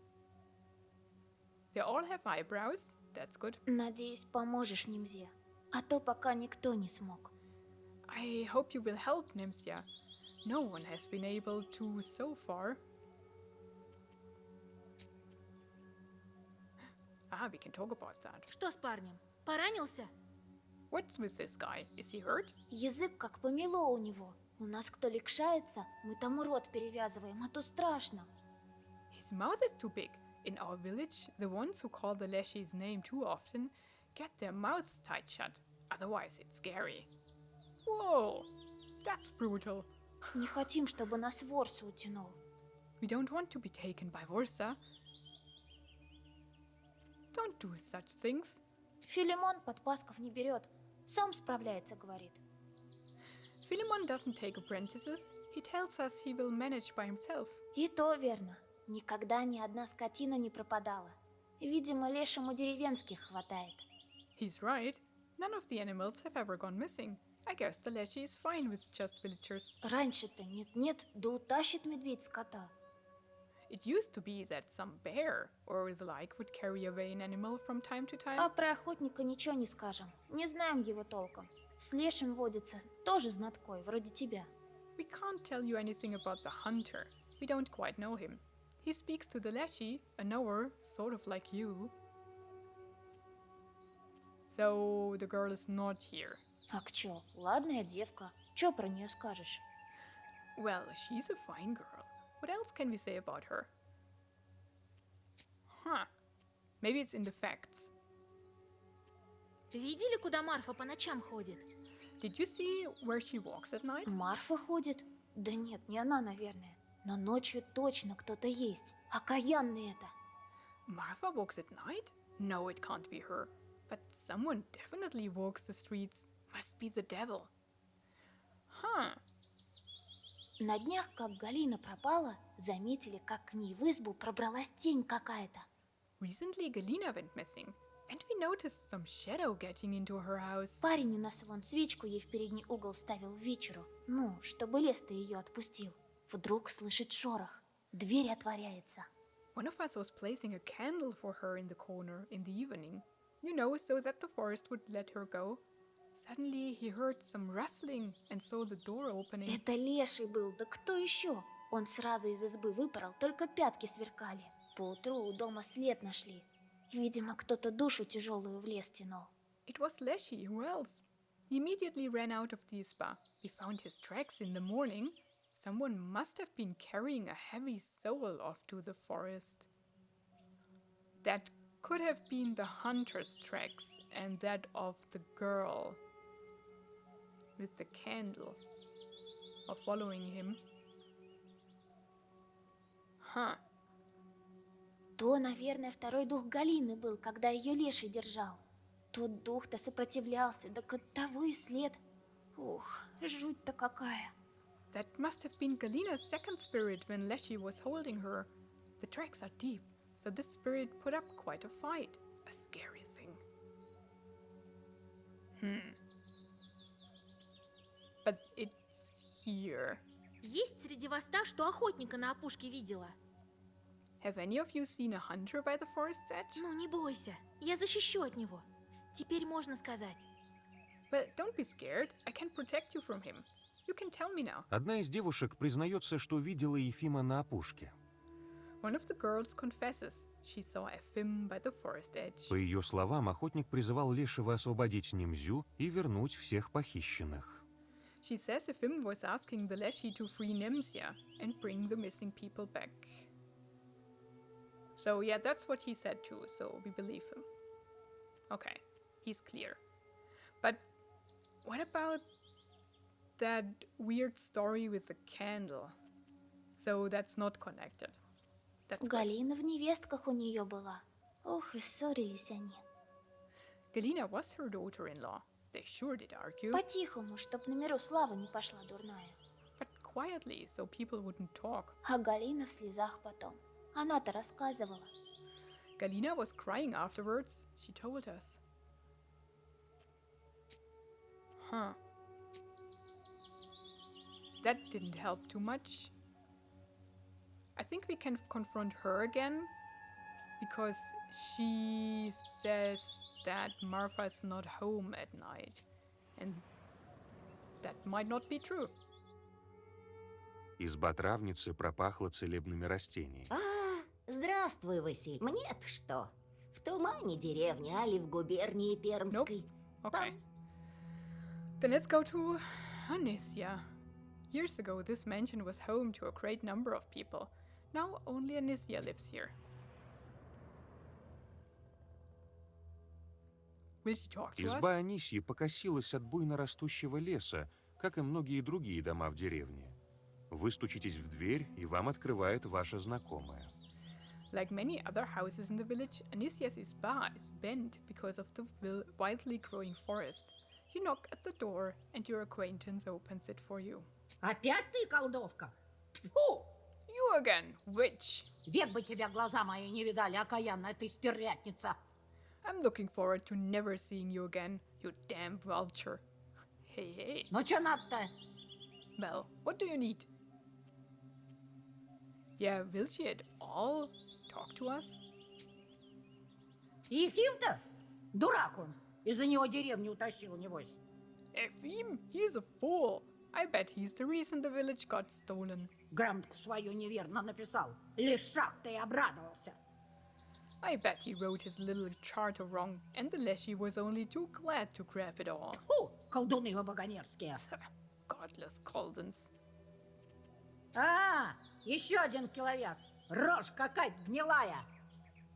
They all have eyebrows. That's good. Надеюсь, поможешь Нимзе. А то пока никто не смог. I hope you will help, Nemsia. No one has been able to so far. We can talk about that. Что с парнем? Поранился? What's with this guy? Is he hurt? Язык как помело у него. У нас кто ликшается, мы тому рот перевязываем, а то страшно. His mouth is too big. In our village, the ones who call the Leshy's name too often get their mouths tight shut. Otherwise, it's scary. Whoa, that's brutal. Не хотим, чтобы нас ворса утянул. We don't want to be taken by Vorsa. Don't do such things. Филимон подпасков не берет. Сам справляется, говорит. Philemon doesn't take apprentices. He tells us he will manage by himself. И то верно. Никогда ни одна скотина не пропадала. Видимо, лешему деревенских хватает. He's right. None of the animals have ever gone missing. I guess the Leshy is fine with just villagers. Раньше-то нет-нет, да утащит медведь скота. It used to be that some bear or the like would carry away an animal from time to time. А про охотника ничего не скажем. Не знаем его толком. С лешим водится, тоже знаткой, вроде тебя. We can't tell you anything about the hunter. We don't quite know him. He speaks to the Leshy, a knower, sort of like you. So the girl is not here. Ак чё, ладная девка. Чё про нее скажешь? Well, she's a fine girl. What else can we say about her? Huh. Maybe it's in the facts. Видели, куда Марфа по ночам ходит? Did you see where she walks at night? Марфа ходит? Да нет, не она, наверное. Но ночью точно кто-то есть. Окаянный это. Marfa walks at night? No, it can't be her. But someone definitely walks the streets. Must be the devil. Huh. На днях, как Галина пропала, заметили, как к ней в избу пробралась тень какая-то. Recently Galina went missing, and we noticed some shadow getting into her house. Парень у нас вон свечку ей в передний угол ставил вечеру. Ну, чтобы лес-то ее отпустил. Вдруг слышит шорох. Дверь отворяется. One of us was placing a candle for her in the corner in the evening, you know, so that the forest would let her go. Suddenly he heard some rustling and saw the door opening. Это леший был, да кто еще? Он сразу из избы выпорол, только пятки сверкали. Поутру у дома след нашли. Видимо, кто-то душу тяжелую в лес тянул. It was Leshy, who else? He immediately ran out of the isba. We found his tracks in the morning. Someone must have been carrying a heavy soul off to the forest. That could have been the hunter's tracks and that of the girl with the candle or following him. Huh. То, наверное, второй дух Галины был, когда ее леший держал. Тот дух-то сопротивлялся, так оттого и след. Ух, жуть-то какая. That must have been Galina's second spirit when Leshy was holding her. The tracks are deep, so this spirit put up quite a fight. A scary thing. But it's here. Есть среди вас та, что охотника на опушке видела? Have any of you seen a hunter by the forest's edge? Ну, не бойся, я защищу от него. Теперь можно сказать. But don't be scared. I can protect you from him. You can tell me now. Одна из девушек признается, что видела Ефима на опушке. One of the girls confesses she saw Efim by the forest edge. По ее словам, охотник призывал Лешего освободить Немзю и вернуть всех похищенных. She says Efim was asking the Leshy to free Nemzia and bring the missing people back. So yeah, that's what he said too, so we believe him. Okay, he's clear. But what about that weird story with the candle? So that's not connected. That's good. Галина в невестках у нее была. Ох, и ссорились они. Galina was her daughter-in-law. They sure did argue. По-тихому, чтоб на миру слава не пошла дурная. But quietly, so people wouldn't talk. А Галина в слезах потом. Она-то рассказывала. Galina was crying afterwards, she told us. Huh. That didn't help too much. I think we can confront her again, because she says that Marfa's not home at night, and that might not be true. Изба травницы пропахла целебными растениями. Здравствуй, Василь. Мне-то что? В Тумане деревня, али в губернии Пермской? Okay. Then let's go to Anisia. Years ago, this mansion was home to a great number of people. Now only Anisia lives here. Will she talk to Изба us? Анисьи покосилась от буйно растущего леса, как и многие другие дома в деревне. Вы стучитесь в дверь, и вам открывает ваша знакомая. Like many other houses in the village, Anisia's isba is bent because of the wildly growing forest. You knock at the door, and your acquaintance opens it for you. Опять ты, колдовка? Тьфу! You again, witch! Век бы тебя глаза мои не видали, окаянная ты стервятница. I'm looking forward to never seeing you again, you damn vulture. Hey, hey. Ну что надо-то? Well, what do you need? Yeah, will she at all talk to us? Ефим-то? Дурак он. Из-за него деревню утащил, небось. Efim, he's a fool. I bet he's the reason the village got stolen. Грамотку свою неверно написал. Лишак-то и обрадовался. I bet he wrote his little charter wrong, and the Leshy was only too glad to grab it all. Фу, колдуны вы богонерские. Godless Coldens. А, еще один киловес. Рожь какая-то гнилая.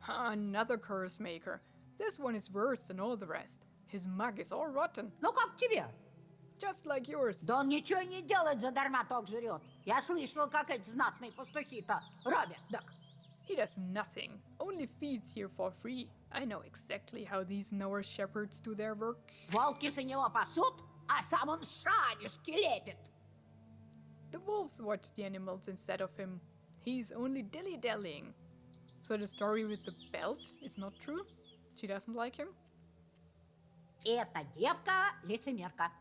Another curse maker. This one is worse than all the rest. His mug is all rotten, Ну как тебе? just like yours. Да он ничего и не делает, задарма ток жрет. Я слышал, как эти знатные пастухи-то робят. Так. He does nothing, only feeds here for free. I know exactly how these Norse shepherds do their work. Волки за него пасут, а сам он шаришки лепит. The wolves watch the animals instead of him. He's only dilly-dallying. So the story with the belt is not true? She doesn't like him? Эта девка лицемерка.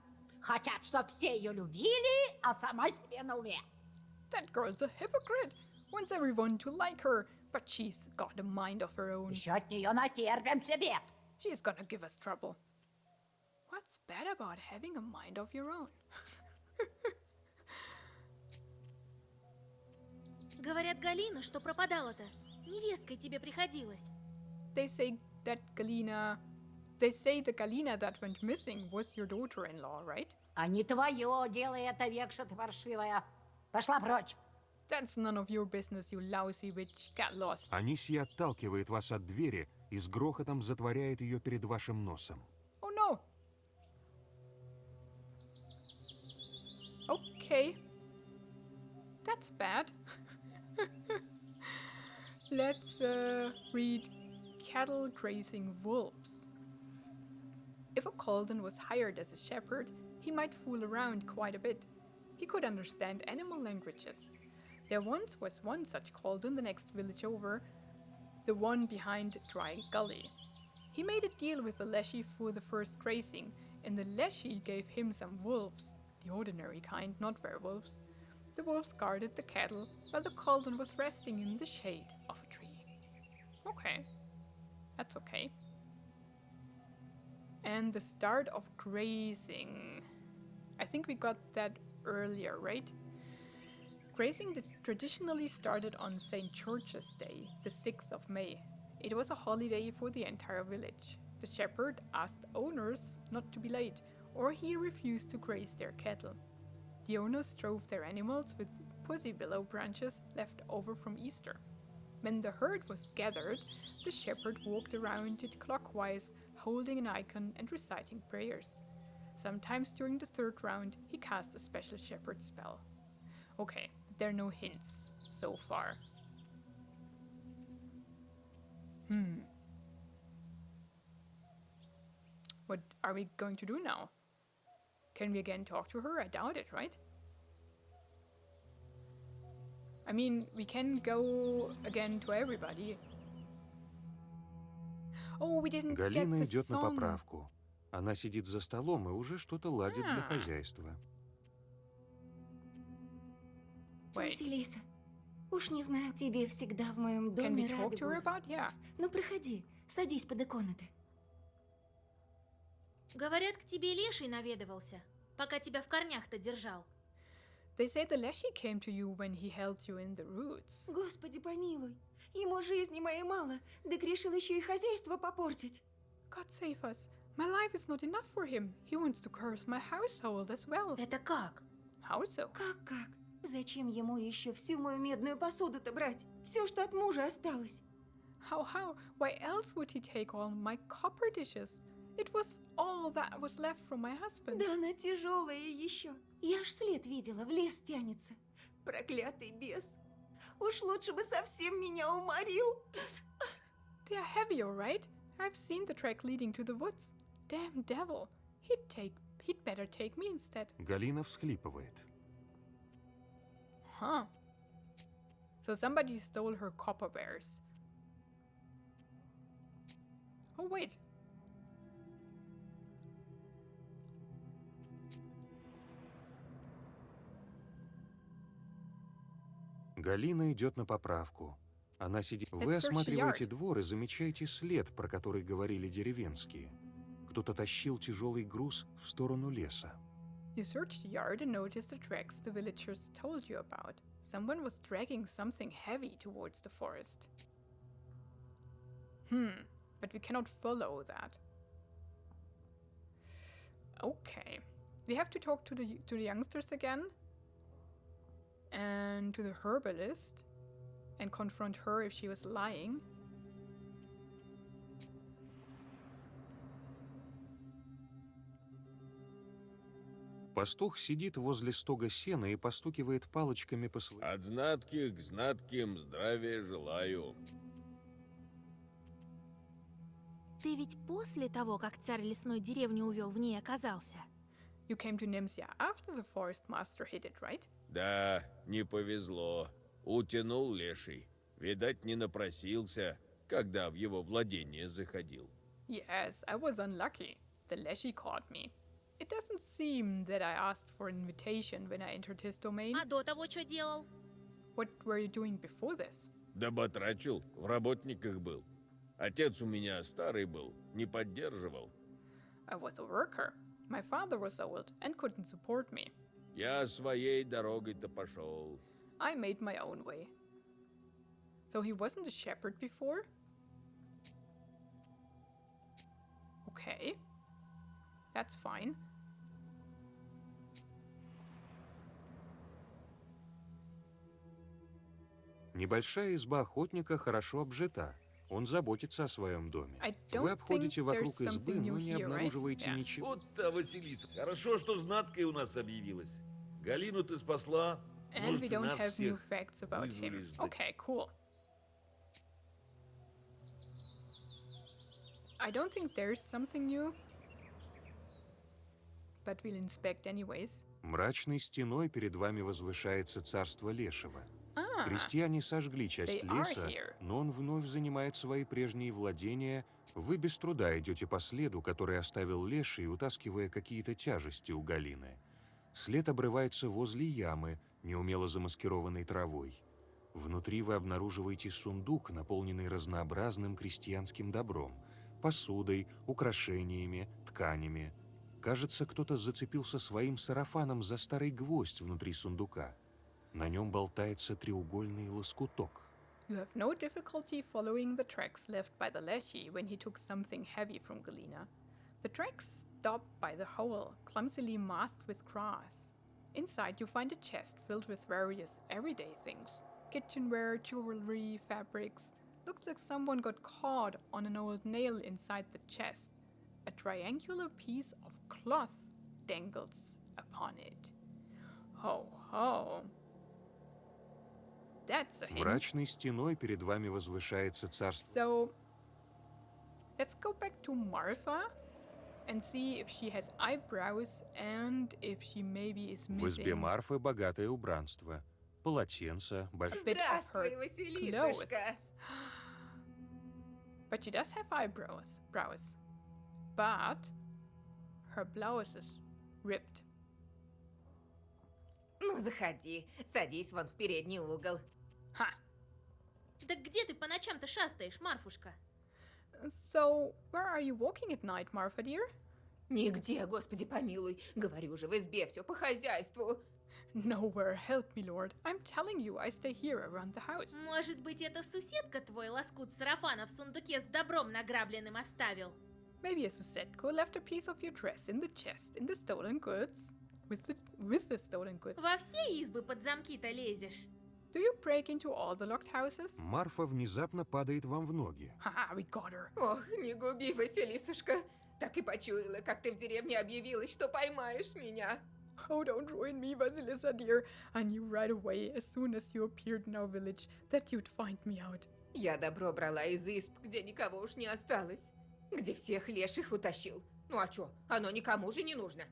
Хотят, чтоб все ее любили, а сама себе на уме. That girl's a hypocrite. Wants everyone to like her, but she's got a mind of her own. Еще от нее натерпимся бед. She's gonna give us trouble. What's bad about having a mind of your own? Говорят, Галина, что пропадала-то. Невесткой тебе приходилась. They say the Galina that went missing was your daughter-in-law, right? А не твое дело это, векша ты паршивая. Пошла прочь. That's none of your business, you lousy witch. Get lost. Анисия отталкивает вас от двери и с грохотом затворяет ее перед вашим носом. Oh no! Okay. That's bad. Let's read cattle grazing wolves. If a Colden was hired as a shepherd, he might fool around quite a bit. He could understand animal languages. There once was one such Colden the next village over, the one behind Dry Gully. He made a deal with the Leshy for the first grazing, and the Leshy gave him some wolves, the ordinary kind, not werewolves. The wolves guarded the cattle while the Colden was resting in the shade of a tree. Okay, that's okay. And the start of grazing. I think we got that earlier, right? Grazing traditionally started on St. George's Day, the 6th of May. It was a holiday for the entire village. The shepherd asked owners not to be late, or he refused to graze their cattle. The owners drove their animals with pussy willow branches left over from Easter. When the herd was gathered, the shepherd walked around it clockwise, holding an icon and reciting prayers. Sometimes during the third round, he cast a special shepherd spell. Okay, there are no hints so far. What are we going to do now? Can we again talk to her? I doubt it, right? I mean, we can go again to everybody. Oh, we didn't get Галина the идет на song. поправку. Она сидит за столом и уже что-то ладит для хозяйства. Wait, Василиса, уж не знаю, тебе всегда в моем can доме we talk рады to her будут. about? Yeah. Ну, проходи, садись под иконы-то. Говорят, к тебе леший наведывался, пока тебя в корнях-то держал. They say the Leshy came to you when he held you in the roots. Господи помилуй, ему жизни моей мало, так решил еще и хозяйство попортить. God save us. My life is not enough for him. He wants to curse my household as well. Это как? How so? Как? Зачем ему еще всю мою медную посуду-то брать? Все, что от мужа осталось. How? Why else would he take all my copper dishes? It was all that was left from my husband. Да она тяжелая еще. Я ж след видела, в лес тянется. Проклятый бес. Уж лучше бы совсем меня уморил. They are heavy, all right? I've seen the track leading to the woods. Damn devil. He'd better take me instead. Галина всхлипывает. Huh. So somebody stole her copper wares. Oh, wait. Галина идет на поправку. Она сидит... Вы Let's search the осматриваете yard. двор и замечаете след, про который говорили деревенские. Кто-то тащил тяжелый груз в сторону леса. You search the yard and notice the tracks the villagers told you about. Someone was dragging something heavy towards the forest. But we cannot follow that. Okay. We have to talk to the youngsters again. And to the herbalist. And confront her if she was lying. Пастух сидит возле стога сена и постукивает палочками по своему... От знатких к знатким здравия желаю. Ты ведь после того, как царь лесной деревни увел, в ней оказался? You came to Nemsia after the forest master hid it, right? Да, не повезло. Утянул леший. Видать, не напросился, когда в его владение заходил. Yes, I was unlucky. The Leshy caught me. It doesn't seem that I asked for an invitation when I entered his domain. А до того что делал? What were you doing before this? Да батрачил, в работниках был. Отец у меня старый был, не поддерживал. I was a worker. My father was old and couldn't support me. Я своей дорогой-то пошел. I made my own way. So he wasn't a shepherd before? Okay. That's fine. Небольшая изба охотника хорошо обжита. Он заботится о своем доме. I Вы don't обходите think вокруг there's избы, something new но не here, right? обнаруживаете Yeah. ничего. Вот-то, Василиса, хорошо, что знаткой у нас объявилась. Галину ты спасла, And может, we и don't нас have new всех facts about him. вызвали ждать. Okay, cool. I don't think there's something new. But we'll inspect anyways. Мрачной стеной перед вами возвышается царство Лешего. Ah, Крестьяне сожгли часть They are леса, here. но он вновь занимает свои прежние владения. Вы без труда идете по следу, который оставил Леший, утаскивая какие-то тяжести у Галины. След обрывается возле ямы, неумело замаскированной травой. Внутри вы обнаруживаете сундук, наполненный разнообразным крестьянским добром, посудой, украшениями, тканями. Кажется, кто-то зацепился своим сарафаном за старый гвоздь внутри сундука. На нем болтается треугольный лоскуток. you have no difficulty following the tracks left by the Leshy when he took something heavy from Galina. The tracks stop by the hole, clumsily masked with grass. Inside you find a chest filled with various everyday things. Kitchenware, jewelry, fabrics. Looks like someone got caught on an old nail inside the chest. A triangular piece of cloth dangles upon it. Ho ho. That's a hint. Мрачной стеной перед вами возвышается царство. So, let's go back to Martha and see if she has eyebrows and if she maybe is В избе missing Марфы богатое убранство. Полотенце, a большой... bit of her Здравствуй, Василисушка. clothes. But she does have eyebrows, but her blouse is ripped. Ну, заходи, садись вон в передний угол. Ha! Да где ты по ночам-то шастаешь, Марфушка? So, where are you walking at night, Martha dear? Нигде, Господи помилуй. Говорю же, в избе все по хозяйству. Nowhere, help me, Lord. I'm telling you, I stay here around the house. Может быть, это суседка твой лоскут сарафана в сундуке с добром награбленным оставил? Maybe a Susetko left a piece of your dress in the chest in the stolen goods. With the stolen goods. Во все избы под замки-то лезешь. Do you break into all the locked houses? Марфа внезапно падает вам в ноги. Haha, we got her. Ох, не губи, Василисушка. Так и почуяла, как ты в деревне объявилась, что поймаешь меня. Oh, don't ruin me, Vasilisa dear. I knew right away, as soon as you appeared in our village, that you'd find me out. Я добро брала из изб, где никого уж не осталось. Где всех леших утащил. Ну а чё, оно никому же не нужно.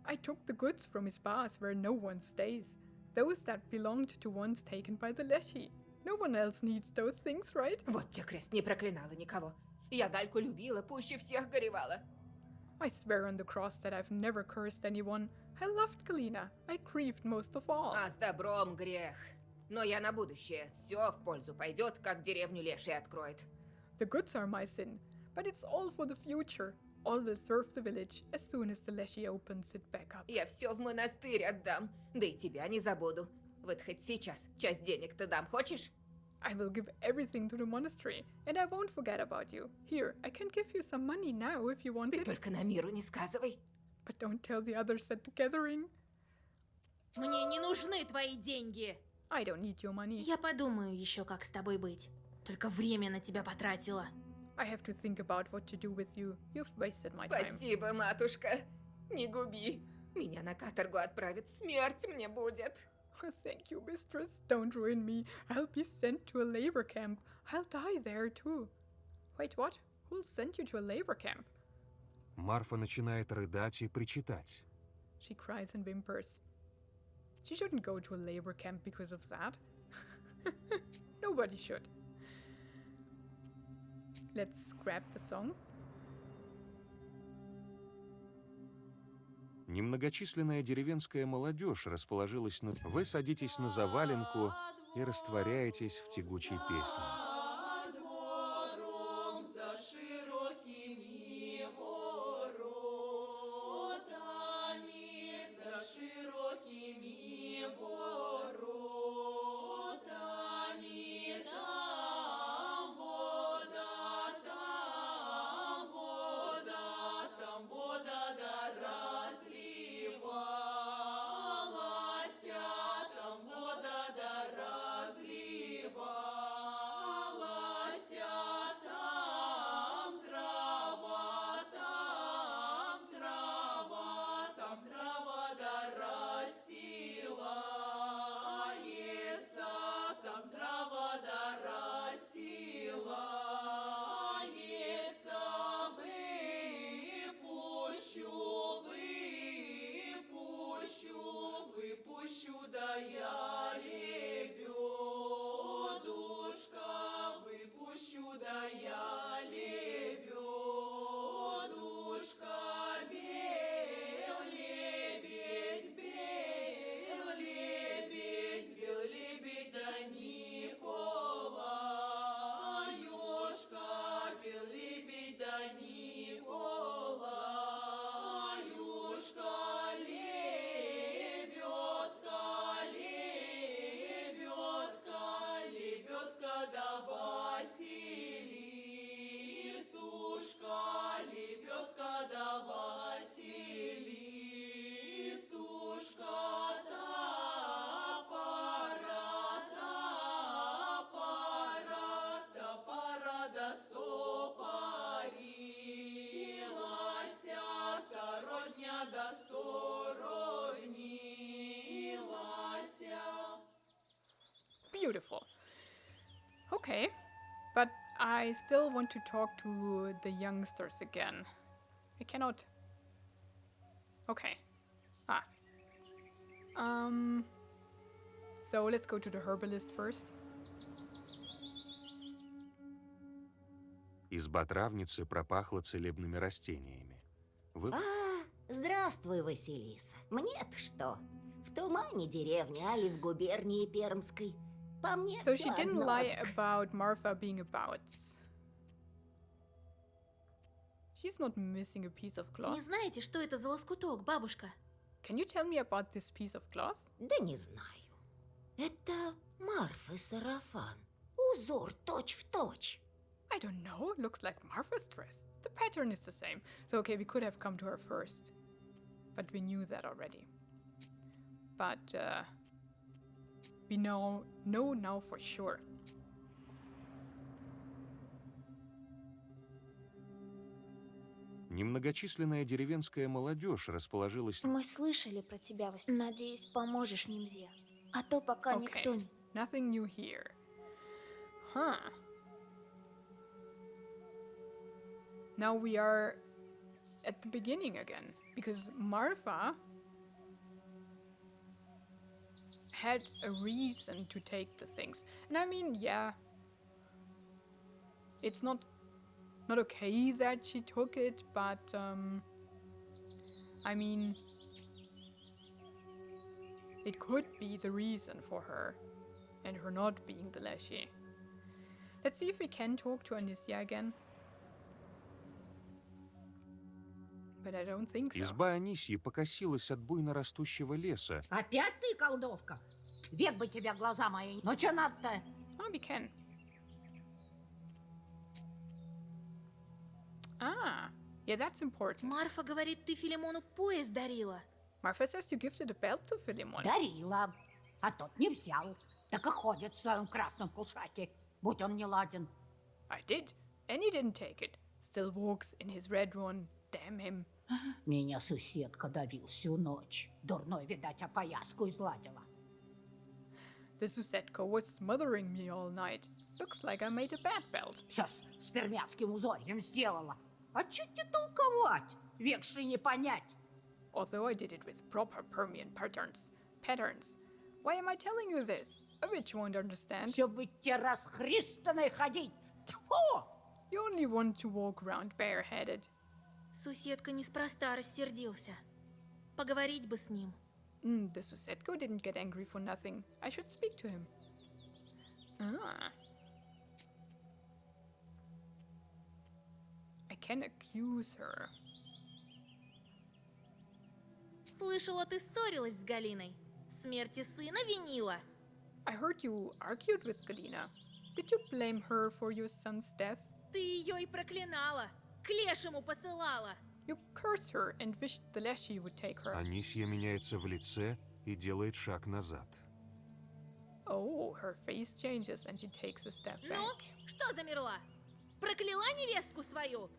I took the goods from his bars where no one stays. Those that belonged to ones taken by the Leshy. No one else needs those things, right? Вот те крест, не проклинала никого. Я Гальку любила, пуще всех горевала. I swear on the cross that I've never cursed anyone. I loved Galina. I grieved most of all. А с добром грех. Но я на будущее. Все в пользу пойдет, как деревню леший откроет. The goods are my sin, but it's all for the future. All will serve the village as soon as the Leshy opens it back up. Я все в монастырь отдам. Да и тебя не забуду. Вот хоть сейчас часть денег-то дам, хочешь? I will give everything to the monastery, and I won't forget about you. Here, I can give you some money now if you want Ты it. только на миру не сказывай. But don't tell the others at the gathering. Мне не нужны твои деньги. I don't need your money. Я подумаю еще, как с тобой быть. Только время на тебя потратила. I have to think about what to do with you. You've wasted my time. Спасибо, матушка. Не губи. Меня на каторгу отправят. Смерть мне будет. Thank you, mistress. Don't ruin me. I'll be sent to a labor camp. I'll die there too. Wait, what? Who'll send you to a labor camp? Марфа начинает рыдать и причитать. She cries and whimpers. She shouldn't go to a labor camp because of that. Nobody should. Let's scrap the song. Немногочисленная деревенская молодежь расположилась на... Вы садитесь на заваленку и растворяетесь в тягучей песне. Beautiful. Okay, but I still want to talk to the youngsters again. I cannot... Okay. So let's go to the herbalist first. Изба травницы пропахла целебными растениями. Вы... Здравствуй, Василиса. Мне-то что? В Тумане деревня, али в губернии Пермской. По мне So всё she didn't одно, lie так. about Marfa being about. She's not missing a piece of Не cloth. знаете, что это за лоскуток, бабушка? Can you tell me about this piece of cloth? Да не знаю. Это Марфы сарафан. Узор точь-в-точь. I don't know. Looks like Marfa's dress. The pattern is the same. So okay, we could have come to her first. But we knew that already. But we know now for sure. Немногочисленная деревенская молодежь расположилась... Мы слышали про тебя, Надеюсь, поможешь Нимзе. А то пока Okay, никто не... nothing new here. Huh. Now we are at the beginning again, because Marfa had a reason to take the things. And I mean, yeah, it's not not okay that she took it, but I mean, it could be the reason for her and her not being the Leshy. Let's see if we can talk to Anicia again. But I don't think so. Изба Анисии покосилась от буйно растущего леса. Опять ты, колдовка? Век бы тебя глаза мои. Ну что надо-то? Oh, we can. Ah, yeah, that's important. Марфа говорит, ты Филимону пояс дарила. Marfa says you gifted a belt to Philemon. Дарила. А тот не взял. Так и ходит в своем красном кушаке. Будь он не ладен. I did, and he didn't take it. Still walks in his red one. Damn him. Меня соседка давил всю ночь. Дурной, видать, опояску изладила. The Susetko was smothering me all night. Looks like I made a bad belt. Все с пермяцким узорьем сделала. А чё тебе толковать? Векши не понять. Although I did it with proper Permian patterns. Why am I telling you this? A witch won't understand. Все быть тебе расхристанной ходить. Тьфу! You only want to walk around bareheaded. Суседка неспроста рассердился. Поговорить бы с ним. The Susetko didn't get angry for nothing. I should speak to him. Ah. I can accuse her. Слышала, ты ссорилась с Галиной. В смерти сына винила. I heard you argued with Galina. Did you blame her for your son's death? Ты ее и проклинала. К лешему посылала. You cursed her and wished the Leshy would take her. Анисия меняется в лице и делает шаг назад. Oh, her face changes and she takes a step back. Ну, что замерла? Прокляла невестку свою?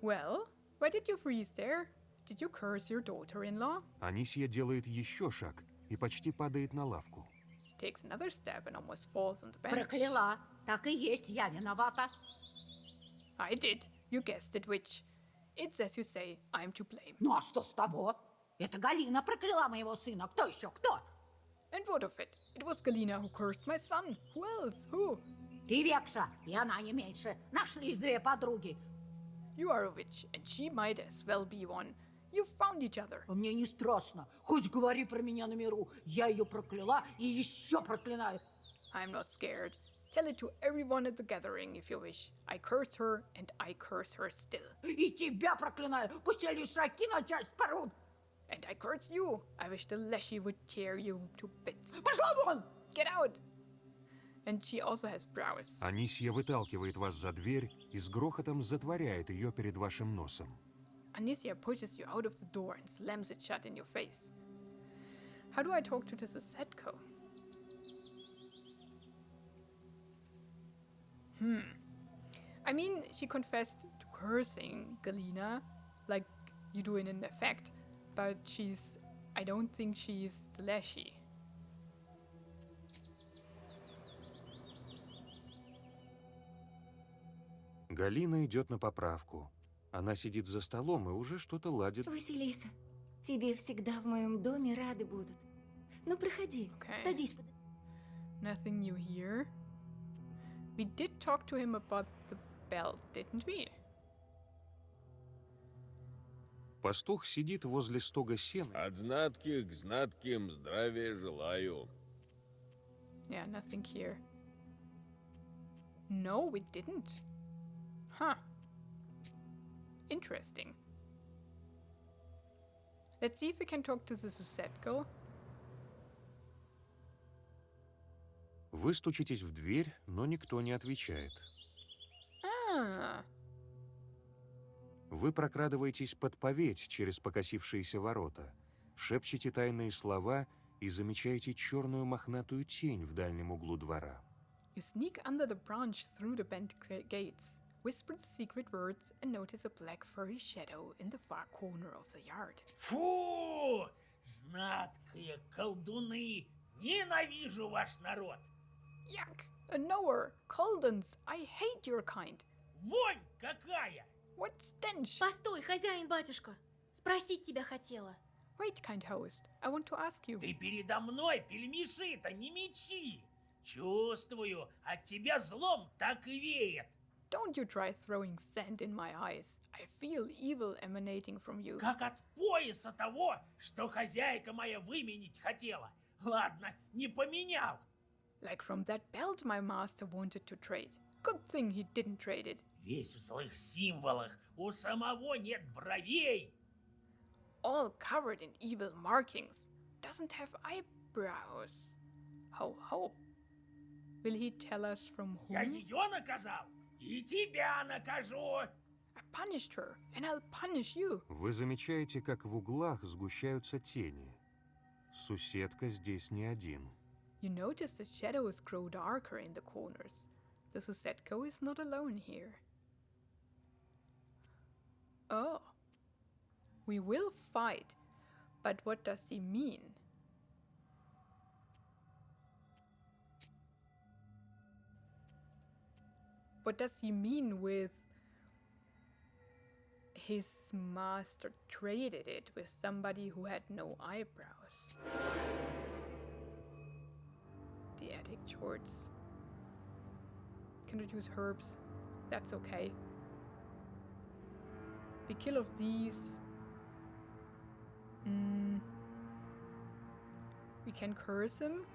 Well, why did you freeze there? Did you curse your daughter-in-law? Анисия делает еще шаг и почти падает на лавку. She takes another step and almost falls on the bench. Прокляла. Так и есть, я виновата. I did. You guessed it, witch. It's as you say, I'm to blame. Ну а что с того? Это Галина прокляла моего сына. Кто еще? Кто? And what of it? It was Galina who cursed my son. Who else? Who? Ты Векша, и она не меньше. Нашлись две подруги. You are a witch, and she might as well be one. You found each other. А мне не страшно. Хоть говори про меня на миру. Я ее прокляла и еще проклинаю. I'm not scared. Tell it to everyone at the gathering if you wish. I cursed her, and I curse her still. И тебя проклинаю. Пусть лишаки на часть порвут. And I curse you. I wish the Leshy would tear you to bits. Пошла вон! Get out! And she also has brows. Анисия выталкивает вас за дверь и с грохотом затворяет ее перед вашим носом. Anicia pushes you out of the door and slams it shut in your face. How do I talk to the Susetko? I mean, she confessed to cursing Galina, like you do in an effect, but I don't think she's the Leshy. Галина идет на поправку. Она сидит за столом и уже что-то ладит. Василиса, тебе всегда в моем доме рады будут. Ну, проходи, садись. Nothing new here. We did talk to him about the belt, didn't we? Пастух сидит возле стога сена. От знатки к знатким здравия желаю. Yeah, nothing here. No, we didn't. Huh. Interesting. Let's see if we can talk to the Susetko. Вы стучитесь в дверь, но никто не отвечает. Ah. Вы прокрадываетесь под поведь через покосившиеся ворота, шепчете тайные слова и замечаете черную мохнатую тень в дальнем углу двора. You sneak under the branch through the bent gates, whisper the secret words, and notice a black furry shadow in the far corner of the yard. Фу! Знаткие колдуны! Ненавижу ваш народ! Yuck! A knower! Coldens! I hate your kind! Вонь какая! What stench! Постой, хозяин-батюшка. Спросить тебя хотела. Wait, kind host. I want to ask you. Ты передо мной пельмеши-то не мечи! Чувствую, от тебя злом так и веет. don't you try throwing sand in my eyes. I feel evil emanating from you. Как от пояса того, что хозяйка моя выменить хотела. Ладно, не поменял. Like from that belt my master wanted to trade. Good thing he didn't trade it. Весь в злых символах, у самого нет бровей. All covered in evil markings. Doesn't have eyebrows. Ho ho. Will he tell us from Я whom? ее наказал, и тебя накажу. I punished her, and I'll punish you. Вы замечаете, как в углах сгущаются тени. Суседка здесь не один. You notice the shadows grow darker in the corners. The Susetko is not alone here. Oh. We will fight, but what does he mean? What does he mean with his master traded it with somebody who had no eyebrows? The attic shorts. Can reduce herbs. That's okay. We kill of these. We can curse him.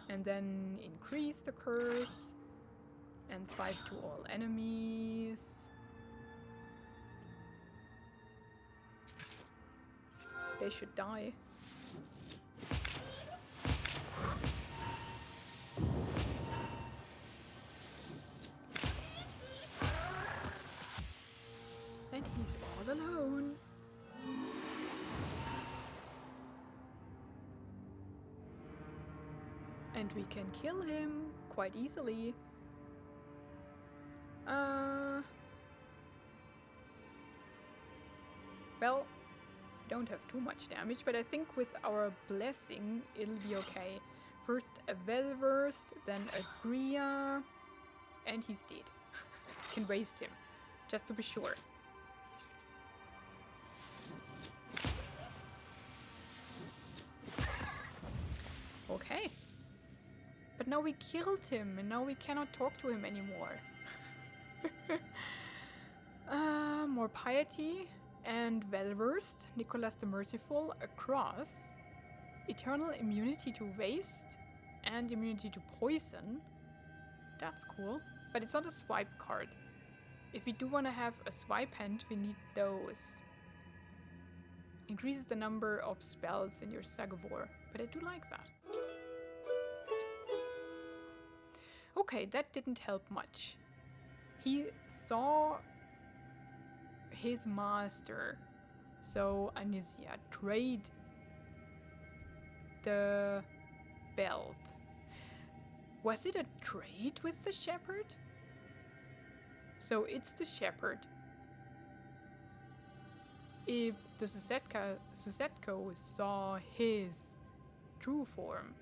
And then increase the curse. And 5 to all enemies. They should die. And he's all alone. And we can kill him quite easily. Well, we don't have too much damage, but I think with our blessing, it'll be okay. First a well-versed, then a Gria, and he's dead. Can waste him, just to be sure. Okay. But now we killed him, and now we cannot talk to him anymore. More piety and well-versed. Nicholas the Merciful, a cross. Eternal immunity to waste and immunity to poison. That's cool. But it's not a swipe card. If we do want to have a swipe hand, we need those. Increases the number of spells in your Sagavor, but I do like that. Okay, that didn't help much. He saw his master, so Anisia, trade the belt. Was it a trade with the shepherd? So it's the shepherd. If the Susetko saw his true form.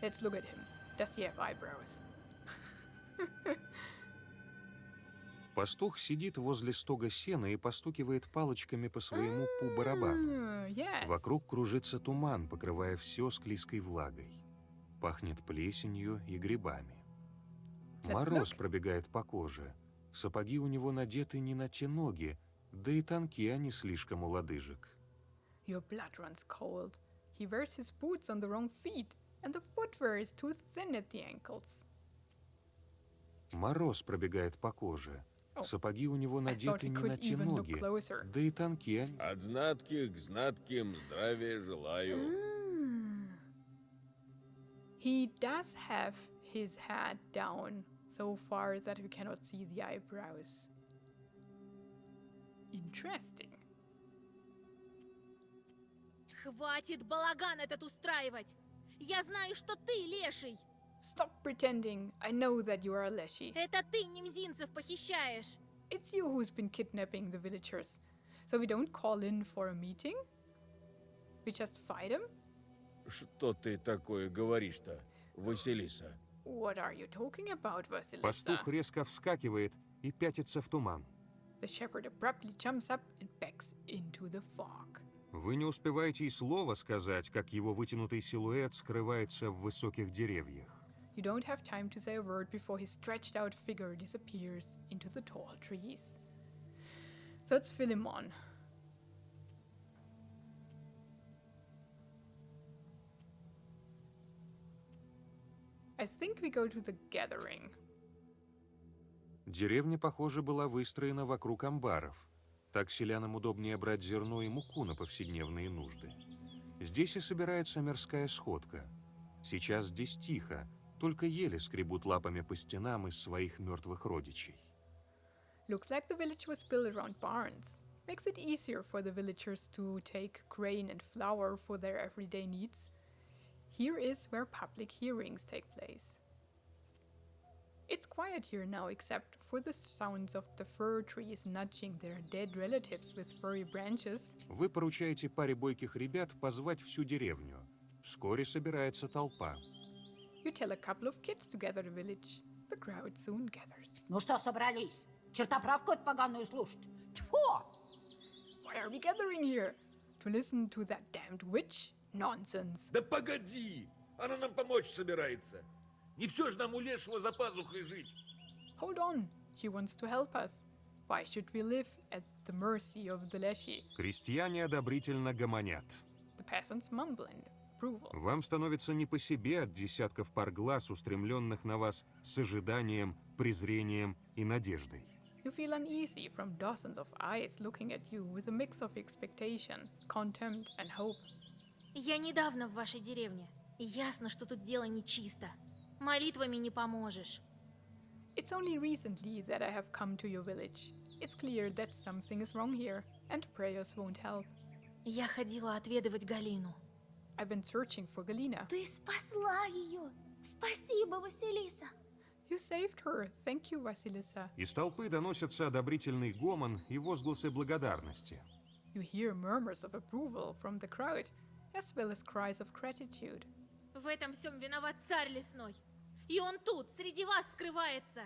Let's look at him. Does he have eyebrows? Пастух сидит возле стога сена и постукивает палочками по своему пу-барабану. Yes. Вокруг кружится туман, покрывая все склизкой влагой. Пахнет плесенью и грибами. Мороз пробегает по коже. Сапоги у него надеты не на те ноги, да и тонки они слишком у лодыжек. Your blood runs cold. He wears his boots on the wrong feet, and the footwear is too thin at the ankles. Мороз пробегает по коже. Сапоги у него надеты не на те ноги, да и тонки они. От знатких к знатким здравия желаю. He does have his head down so far that we cannot see the eyebrows. Interesting. Хватит балаган этот устраивать! Я знаю, что ты леший! Stop pretending. I know that you are a Leshy. Это ты немзинцев похищаешь! It's you who's been kidnapping the villagers. So we don't call in for a meeting? We just fight him? Что ты такое говоришь-то, Василиса? What are you talking about, Vasilisa? Пастух резко вскакивает и пятится в туман. The shepherd abruptly jumps up and backs into the fog. Вы не успеваете и слова сказать, как его вытянутый силуэт скрывается в высоких деревьях. You don't have time to say a word before his stretched out figure disappears into the tall trees. So it's Philemon. I think we go to the gathering. Деревня, похоже, была выстроена вокруг амбаров. Так селянам удобнее брать зерно и муку на повседневные нужды. Здесь и собирается мирская сходка. Сейчас здесь тихо, только еле скребут лапами по стенам из своих мертвых родичей. Looks like the village was built around barns. Makes it easier for the villagers to take grain and flour for their everyday needs. Here is where public hearings take place. It's quiet here now except for the sounds of the fir trees nudging their dead relatives with furry branches. Вы поручаете паре бойких ребят позвать всю деревню. Вскоре собирается толпа. You tell a couple of kids to gather the village. The crowd soon gathers. Ну что собрались? Чертоправку эту поганую слушать? Тьфу! Why are we gathering here? To listen to that damned witch? Nonsense. Да погоди! Она нам помочь собирается. Не все ж нам у лешего за пазухой жить. Hold on. She wants to help us. Why should we live at the mercy of the Leshy? Крестьяне одобрительно гомонят. The peasants mumble in approval. Вам становится не по себе от десятков пар глаз, устремленных на вас с ожиданием, презрением и надеждой. You feel uneasy from dozens of eyes looking at you with a mix of expectation, contempt and hope. Я недавно в вашей деревне. Ясно, что тут дело нечисто. Молитвами не поможешь. It's only recently that I have come to your village. It's clear that something is wrong here, and prayers won't help. Я ходила отведывать Галину. I've been searching for Galina. Ты спасла ее! Спасибо, Василиса! You saved her. Thank you, Vasilisa. Из толпы доносятся одобрительный гомон и возгласы благодарности. You hear murmurs of approval from the crowd, as well as cries of gratitude. В этом всем виноват царь лесной. И он тут, среди вас, скрывается.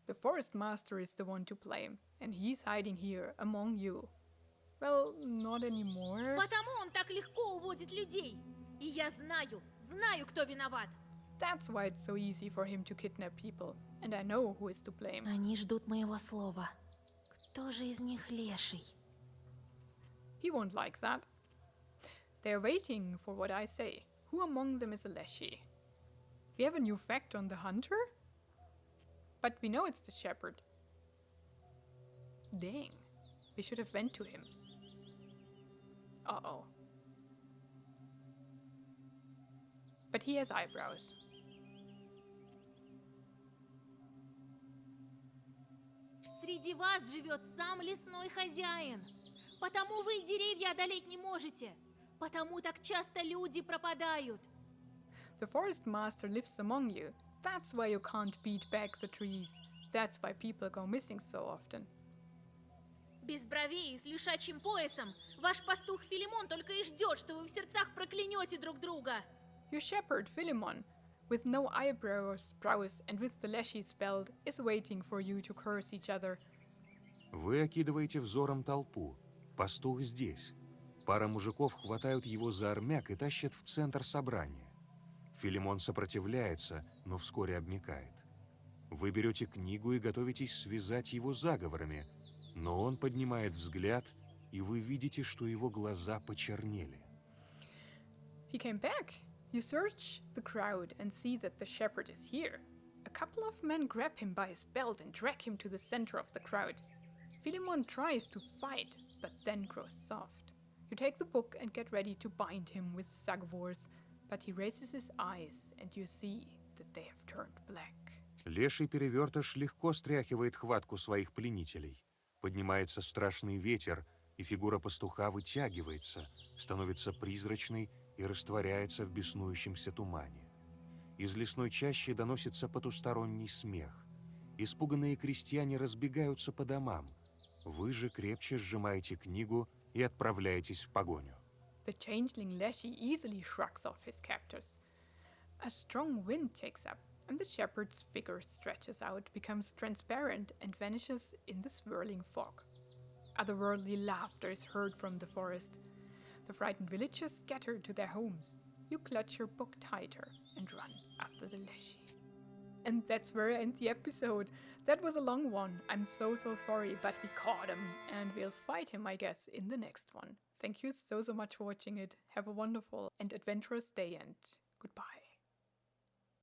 The forest master is the one to blame, and he's hiding here among you. Well, not anymore. Потому он так легко уводит людей. И я знаю, кто виноват. That's why it's so easy for him to kidnap people, and I know who is to blame. Они ждут моего слова. Кто же из них леший? He won't like that. They're waiting for what I say. Who among them is a Leshy? We have a new fact on the hunter? But we know it's the shepherd. Dang. We should have went to him. Uh-oh. But he has eyebrows. Среди вас живет сам лесной хозяин. Потому вы деревья одолеть не можете. Потому так часто люди пропадают. The forest master lives among you. That's why you can't beat back the trees. That's why people go missing so often. Без бровей и с лишачьим поясом ваш пастух Филимон только и ждет, что вы в сердцах проклянете друг друга. Your shepherd, Philemon, with no eyebrows, and with the Leshy's belt, is waiting for you to curse each other. Вы окидываете взором толпу. Пастух здесь. Пара мужиков хватают его за армяк и тащат в центр собрания. Филимон сопротивляется, но вскоре обмякает. Вы берете книгу и готовитесь связать его заговорами, но он поднимает взгляд, и вы видите, что его глаза почернели. He came back. You search the crowd and see that the shepherd is here. A couple of men grab him by his belt and drag him to the center of the crowd. Philemon tries to fight, but then grows soft. You take the book and get ready to bind him with sagovors, but he raises his eyes and you see that they have turned black. Леший перевертыш легко стряхивает хватку своих пленителей. Поднимается страшный ветер, и фигура пастуха вытягивается, становится призрачной и растворяется в беснующемся тумане. Из лесной чащи доносится потусторонний смех. Испуганные крестьяне разбегаются по домам. Вы же крепче сжимаете книгу и отправляетесь в погоню. The changeling Leshy easily shrugs off his captors. A strong wind takes up, and the shepherd's figure stretches out, becomes transparent, and vanishes in the swirling fog. Otherworldly laughter is heard from the forest. The frightened villagers scatter to their homes. You clutch your book tighter and run after the leshy. And that's where I end the episode. That was a long one. I'm so sorry, but we caught him, and we'll fight him, I guess, in the next one. Thank you so much for watching it. Have a wonderful and adventurous day, and goodbye.